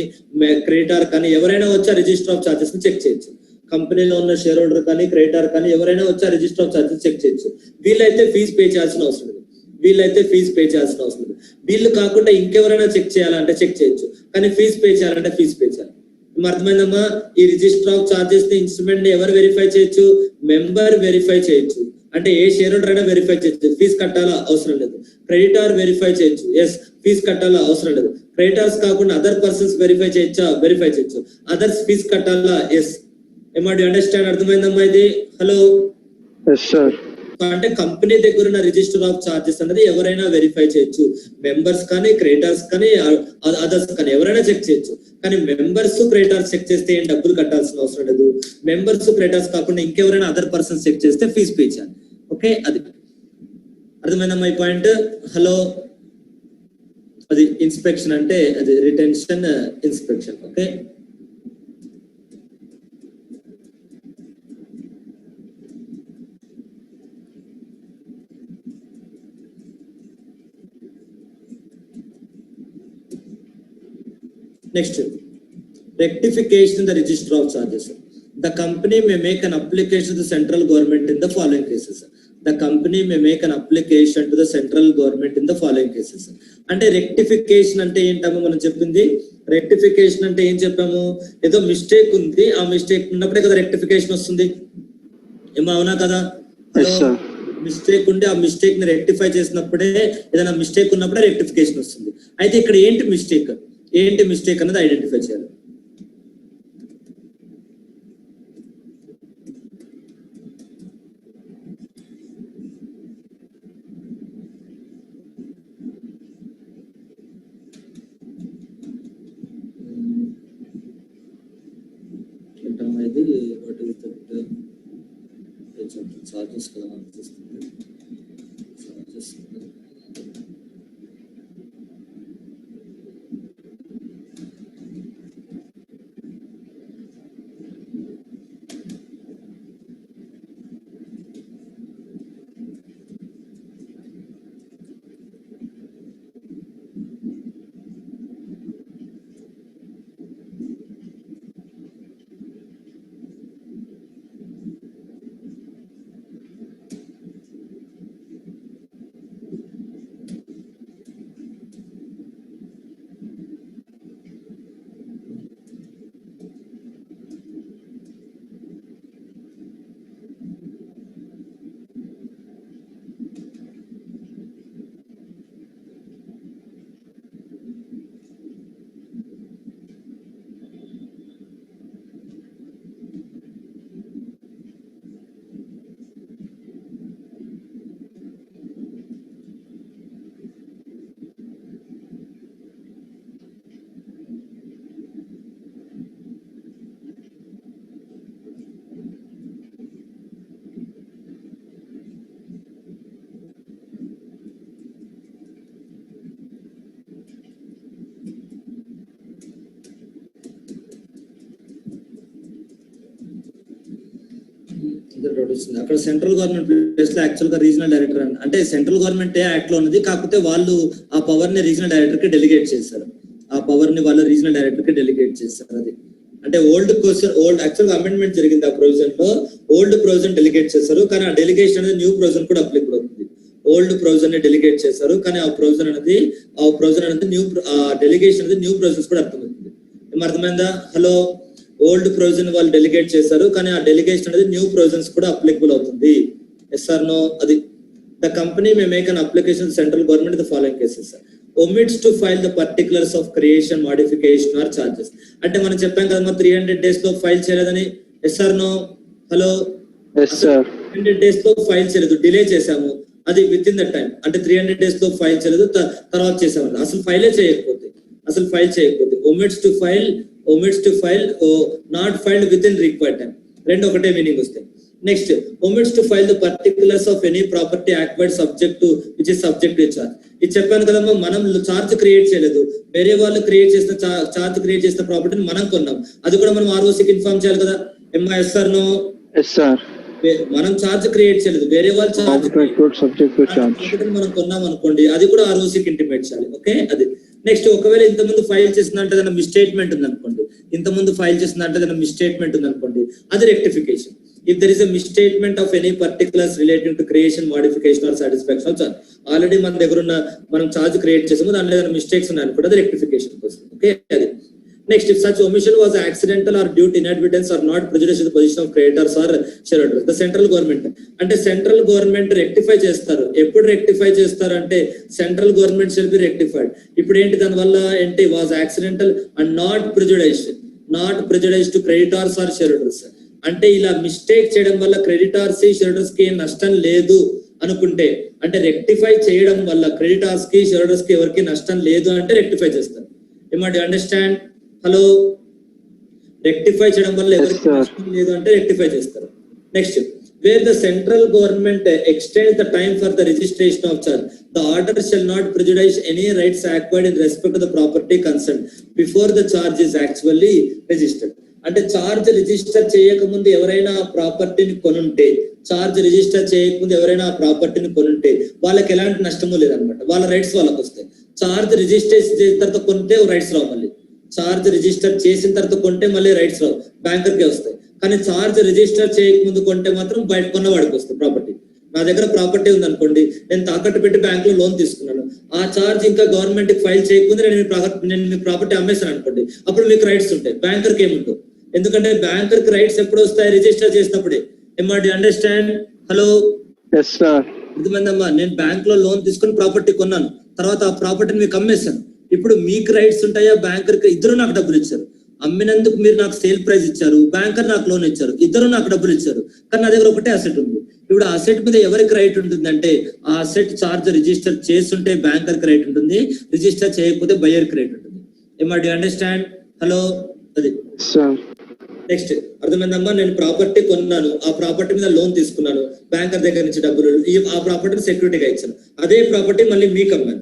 క్రెడిటార్ కానీ ఎవరైనా వచ్చి ఆ రిజిస్టర్ ఆఫ్ చార్జెస్ ని చెక్ చేయొచ్చు. కంపెనీలో ఉన్న షేర్ హోల్డర్ కానీ, క్రెడిటార్ కానీ ఎవరైనా వచ్చి ఆ రిజిస్టర్ ఆఫ్ చార్జెస్ చెక్ చేయొచ్చు. వీళ్ళైతే ఫీజు పే చేయాల్సిన అవసరం లేదు. వీళ్ళు కాకుండా ఇంకెవరైనా చెక్ చేయాలంటే చెక్ చేయొచ్చు. కానీ ఫీజు పే చేయాలంటే ఫీజు పే చేయాలి. అర్థమైందమ్మా? ఈ రిజిస్టర్ ఆఫ్ చార్జెస్ ని, ఇన్స్ట్రుమెంట్ ని ఎవరు వెరిఫై చేయొచ్చు? మెంబర్ వెరిఫై చేయొచ్చు. అంటే ఏ షేర్ హోల్డర్ అయినా వెరిఫై చేయొచ్చు. ఫీజు కట్టాలా? అవసరం లేదు. క్రెడిటార్ వెరిఫై చేయొచ్చు. ఎస్, ఫీజు కట్టాలా? అవసరం లేదు. క్రెడిటార్స్ కాకుండా అదర్ పర్సన్స్ వెరిఫై చేయొచ్చా? వెరిఫై చేయొచ్చు. అదర్స్ ఫీజు కట్టాలా? ఎస్. ఏమా? Do understand? అర్థమైందమ్మా ఇది? హలో, అంటే కంపెనీ దగ్గర ఉన్న రిజిస్టర్ ఆఫ్ చార్జెస్ అనేది ఎవరైనా వెరిఫై చేయొచ్చు. మెంబర్స్ కానీ, క్రెడిటార్స్ కానీ, అదర్స్ కానీ ఎవరైనా చెక్ చేయొచ్చు. కానీ మెంబర్స్, క్రెడిటార్స్ చెక్ చేస్తే ఏం డబ్బులు కట్టాల్సిన అవసరం లేదు. మెంబర్స్, క్రెడిటార్స్ కాకుండా ఇంకెవరైనా అదర్ పర్సన్స్ చెక్ చేస్తే ఫీజు పే చేయాలి. ఓకే, అది అర్థమైందమ్మా ఈ పాయింట్? హలో, అది ఇన్స్పెక్షన్ అంటే అది retention inspection. Okay, next, rectification in the register of charges. The company may make an application to the central government in the following cases. The company may make an application to the central government in the following cases. అంటే rectification అంటే ఏంటమ్మా మనం చెప్పింది? Rectification అంటే ఏం చెప్పాము? ఏదో mistake ఉంది, ఆ మిస్టేక్ ఉన్నప్పుడే కదా రెక్టిఫికేషన్ వస్తుంది. ఏమో అవునా కదా? మిస్టేక్ ఉంటే ఆ మిస్టేక్ ని రెక్టిఫై చేసినప్పుడే, ఏదైనా మిస్టేక్ ఉన్నప్పుడే రెక్టిఫికేషన్ వస్తుంది. అయితే ఇక్కడ ఏంటి మిస్టేక్ అనేది ఐడెంటిఫై చేయాలి. చార్జెస్ కదా అక్కడ సెంట్రల్ గవర్నమెంట్ ప్లేస్ లో యాక్చువల్ గా రీజనల్ డైరెక్టర్ అంటే సెంట్రల్ గవర్నమెంట్ యాక్ట్ లో ఉన్నది, కాకపోతే వాళ్ళు ఆ పవర్ ని రీజనల్ డైరెక్టర్ కి డెలిగేట్ చేశారు. ఆ పవర్ ని వాళ్ళు రీజనల్ డైరెక్టర్ కి డెలిగేట్ చేశారు. అది అంటే ఓల్డ్ యాక్చువల్ గా అమెండ్మెంట్ జరిగింది ఆ ప్రొవిజన్ లో. ఓల్డ్ ప్రొవిజన్ డెలిగేట్ చేశారు, కానీ ఆ డెలిగేషన్ అనేది న్యూ ప్రొవిజన్ కూడా అప్లికబుల్ అవుతుంది. ఓల్డ్ ప్రొవిజన్ ని డెలిగేట్ చేశారు, కానీ ఆ ప్రొవిజన్ అనేది న్యూ డెలిగేషన్ అనేది న్యూ ప్రొవిజన్స్ కూడా అర్థమవుతుంది. అర్థమైందా? హలో, ఓల్డ్ ప్రొవిజన్ వాళ్ళు డెలిగేట్ చేశారు, కానీ ఆ డెలిగేషన్ అనేది న్యూ ప్రొవిజన్స్ కూడా అప్లికబుల్ అవుతుంది. Yes or no? అది the company may make an application central government the following cases. omits to file the particulars of creation, modification or charges. అంటే మనం చెప్పాం కదా 300 days లో ఫైల్ చేయలేదని. Yes or no? Hello, yes sir. 300 days లో file చేయలేదు, delay చేసాము. అది విత్ ఇన్ ద టైం అంటే 300 days లో ఫైల్ చేయలేదు, తర్వాత చేసాము. అసలు ఫైల్ చేయకపోతే omits to file not filed within required time. రెండు ఒకటే మీనింగ్ వస్తాయి. Next, omits to file the particulars of any property acquired subject to which is subject to charge. ఇది చెప్పాను కదమ్మా, మనం చార్జ్ క్రియేట్ చేయలేదు, వేరే వాళ్ళు క్రియేట్ చేసిన చార్జ్ క్రియేట్ చేసిన ప్రాపర్టీని మనం కొన్నాం. అది కూడా మనం ఆర్ఓసికి ఇన్ఫార్మ్ చేయాలి కదా. ఎంఐఎస్ఆర్ నో? Yes sir. మనం చార్జ్ క్రియేట్ చేయలేదు, వేరే వాళ్ళు చార్జ్ మనం కొన్నాం అనుకోండి, అది కూడా ఆర్ఓసికి ఇంటిమేట్ చేయాలి. ఓకే, అది నెక్స్ట్. ఒకవేళ ఇంతకుముందు ఫైల్ చేసిందంటే ఏదైనా మిస్టేట్మెంట్ ఉంది అనుకోండి, అది rectification. If there is a misstatement of any particulars relating to creation, modification or satisfaction of charge, already మన దగ్గర ఉన్న మనం చార్జ్ క్రియేట్ చేసాము, దాంట్లో ఏదైనా మిస్టేక్స్ ఉన్నాయి అనుకోండి, అది రెక్టిఫికేషన్ కోసం. ఓకే, అది next. If such omission was accidental or due to inadvertence or not prejudice to the position of creditors or shareholders, the central government అంటే సెంట్రల్ గవర్నమెంట్ రెక్టిఫై చేస్తారు. ఎప్పుడు రెక్టిఫై చేస్తారు అంటే central government shall be rectified. ఇప్పుడు ఏంటి దాని వల్ల ఏంటి? Was accidental and not prejudice to creditors or shareholders. అంటే ఇలా మిస్టేక్ చేయడం వల్ల క్రెడిటార్స్ షేర్హోల్డర్స్ కి నష్టం లేదు అనుకుంటే, అంటే రెక్టిఫై చేయడం వల్ల క్రెడిటార్స్ కి షేర్హోల్డర్స్ కి ఎవరికి నష్టం లేదు అంటే రెక్టిఫై చేస్తారు. ఏమంటే అండర్స్టాండ్? హలో, రెక్టిఫై చేయడం వల్ల ఎవరికి నష్టం లేదు అంటే రెక్టిఫై చేస్తారు. Next, where the central government extends the time for the registration of charge, the order shall not prejudice any rights acquired in respect the property concern before the charge is actually registered. అంటే charge register చేయకముందు ఎవరైనా ప్రాపర్టీని కొనుంటే, వాళ్ళకి ఎలాంటి నష్టము లేదనమాట. వాళ్ళ rights వాళ్ళకి వస్తాయి. చార్జ్ రిజిస్టర్ చేసిన తర్వాత కొంటే రైట్స్ రావు, మళ్ళీ చార్జ్ రిజిస్టర్ చేసిన తర్వాత కొంటే మళ్ళీ రైట్స్ రావు, బ్యాంకర్కే వస్తాయి. కానీ చార్జ్ రిజిస్టర్ చేయకముందు కొంటే మాత్రం బయట కొన్నవాడికి వస్తుంది ప్రాపర్టీ. నా దగ్గర ప్రాపర్టీ ఉంది అనుకోండి, నేను తాకట్టు పెట్టి బ్యాంక్ లో లోన్ తీసుకున్నాను, ఆ చార్జ్ ఇంకా గవర్నమెంట్ కి ఫైల్ చేయకముందు నేను మీ ప్రాపర్టీ అమ్మేశాను అనుకోండి, అప్పుడు మీకు రైట్స్ ఉంటాయి, బ్యాంకర్కి ఏముంటావు. ఎందుకంటే బ్యాంకర్ కి రైట్స్ ఎప్పుడు వస్తాయి? రిజిస్టర్ చేసినప్పుడే. MR understand? హలో, అర్థమైందమ్మా? నేను బ్యాంక్ లో లోన్ తీసుకుని ప్రాపర్టీ కొన్నాను, తర్వాత ఆ ప్రాపర్టీని మీకు అమ్మేశాను. ఇప్పుడు మీకు రైట్స్ ఉంటాయా? బ్యాంకర్ కి? ఇద్దరు నాకు డబ్బులు ఇచ్చారు, అమ్మినందుకు మీరు నాకు సేల్ ప్రైస్ ఇచ్చారు, బ్యాంకర్ నాకు లోన్ ఇచ్చారు, ఇద్దరు నాకు డబ్బులు ఇచ్చారు, కానీ నా దగ్గర ఒకటే అసెట్ ఉంది. ఇప్పుడు ఆ అసెట్ మీద ఎవరికి రైట్ ఉంటుంది అంటే, ఆ అసెట్ చార్జ్ రిజిస్టర్ చేస్తుంటే బ్యాంకర్ కి రైట్ ఉంటుంది, రిజిస్టర్ చేయకపోతే బయర్ కి రైట్ ఉంటుంది. ఎంఆర్ అండర్స్టాండ్? హలో, అది నెక్స్ట్. అర్థమైందమ్మా? నేను ప్రాపర్టీ కొన్నాను, ఆ ప్రాపర్టీ మీద లోన్ తీసుకున్నాను, బ్యాంకర్ దగ్గర నుంచి డబ్బులు, ఆ ప్రాపర్టీని సెక్యూరిటీగా ఇచ్చాను, అదే ప్రాపర్టీ మళ్ళీ మీకు అమ్మాను.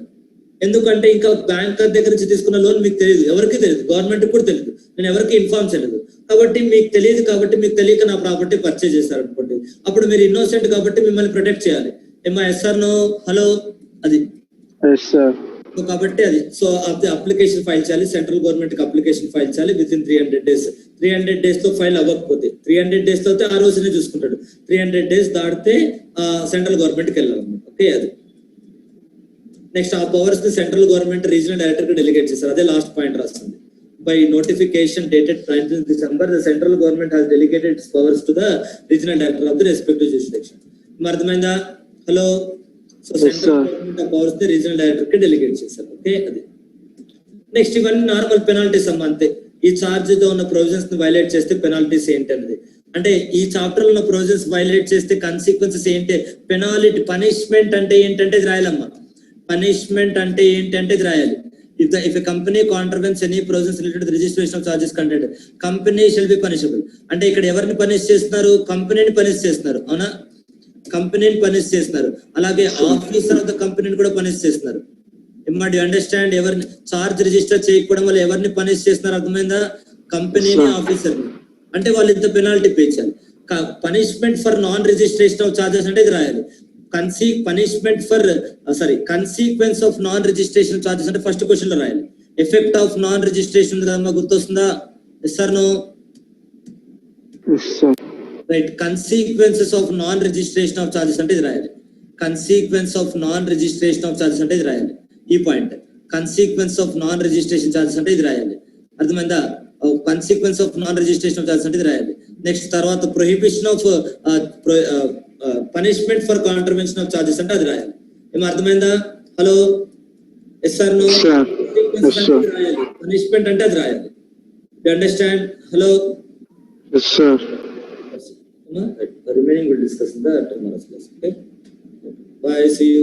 ఎందుకంటే ఇంకా బ్యాంకర్ దగ్గర నుంచి తీసుకున్న లోన్ మీకు తెలియదు, ఎవరికి తెలియదు, గవర్నమెంట్ కూడా తెలియదు, నేను ఎవరికి ఇన్ఫార్మ్ చేయలేదు, కాబట్టి మీకు తెలియదు. కాబట్టి మీకు తెలియక నా ప్రాపర్టీ పర్చేజ్ చేశారు అనుకోండి, అప్పుడు మీరు ఇన్నోసెంట్ కాబట్టి మిమ్మల్ని ప్రొటెక్ట్ చేయాలి. ఏమా? SR no? హలో, అది కాబట్టి అది. సో అప్లికేషన్ ఫైల్ చేయాలి, సెంట్రల్ గవర్నమెంట్ కి అప్లికేషన్ ఫైల్ చేయాలి విత్ ఇన్ 300 days. 300 days లో ఫైల్ అవ్వకపోతే, 300 days లో అయితే ఆ రోజునే చూసుకుంటాడు, 300 days దాటితే సెంట్రల్ గవర్నమెంట్ కి వెళ్ళాలన్నమాట. ఓకే, అది నెక్స్ట్. ఆ పవర్స్ ని సెంట్రల్ గవర్నమెంట్ రీజనల్ డైరెక్టర్ కి డెలిగేట్ చేశారు, అదే లాస్ట్ పాయింట్ రాస్తుంది. By notification dated 19th December, the central government has delegated its powers to the regional director of the respective jurisdiction. అర్థమైందా? హలో, సో సెంట్రల్ గవర్నమెంట్ ఆ powers ని regional director కి delegate చేశారు. Okay, అది next. ఇవన్నీ normal penalties అమ్మా, అంతే. ఈ చార్జ్ తో ఉన్న ప్రొవిజన్స్ ని వైలేట్ చేస్తే పెనాల్టీస్ ఏంటి అనేది, అంటే ఈ చాప్టర్ లో ఉన్న ప్రొవిజన్స్ వైలేట్ చేస్తే కన్సిక్వెన్సెస్ ఏంటి, పెనాలిటీ, పనిష్మెంట్ అంటే ఏంటంటే ఇది రాయాలమ్మా. పనిష్మెంట్ అంటే ఏంటంటే ఇది రాయాలి. If a company contravenes any provisions related to the registration of charges contained, company shall be punishable. అంటే ఇక్కడ ఎవరిని పనిష్ చేస్తున్నారు? కంపెనీని పనిష్ చేస్తున్నారు, అవునా? కంపెనీని పనిష్ చేస్తున్నారు, అలాగే ఆఫీసర్ ఆఫ్ ద కంపెనీని కూడా పనిష్ చేస్తున్నారు. ఎంఆర్ అండర్స్టాండ్? ఎవరిని చార్జ్ రిజిస్టర్ చేయకపోవడం వల్ల ఎవరిని పనిష్ చేస్తున్నారు? అర్థమైందా? కంపెనీని, ఆఫీసర్ని. అంటే వాళ్ళు ఇంత పెనాల్టీ పే చేయాలి. Punishment for non registration of charges అంటే ఇది రాయాలి. Punishment for consequence of non registration charges అంటే ఫస్ట్ క్వశ్చన్ లో రాయాలి. ఎఫెక్ట్ ఆఫ్ నాన్ రిజిస్ట్రేషన్ కదమ్మా, గుర్తొస్తుందా? Yes or no? Yes, sir. Right. Consequences of non registration of charges అంటే ఇది రాయాలి. Consequence of non registration of charges అంటే ఇది రాయాలి. ఈ point consequence of non registration charges అంటే ఇది రాయాలి. అర్థమైందా? కన్సీక్వెన్స్ of non registration of charges అంటే ఇది రాయాలి. నెక్స్ట్ తర్వాత prohibition of punishment for contravention of charges అంటే అది రాయాలి. ఏమో అర్థమైందా? Hello, yes or no? Sir. Yes, sir. Punishment అంటే అది రాయాలి. You understand? Hello, Yes, sir. Remaining will discuss in the tomorrow's class. Okay, bye, see you.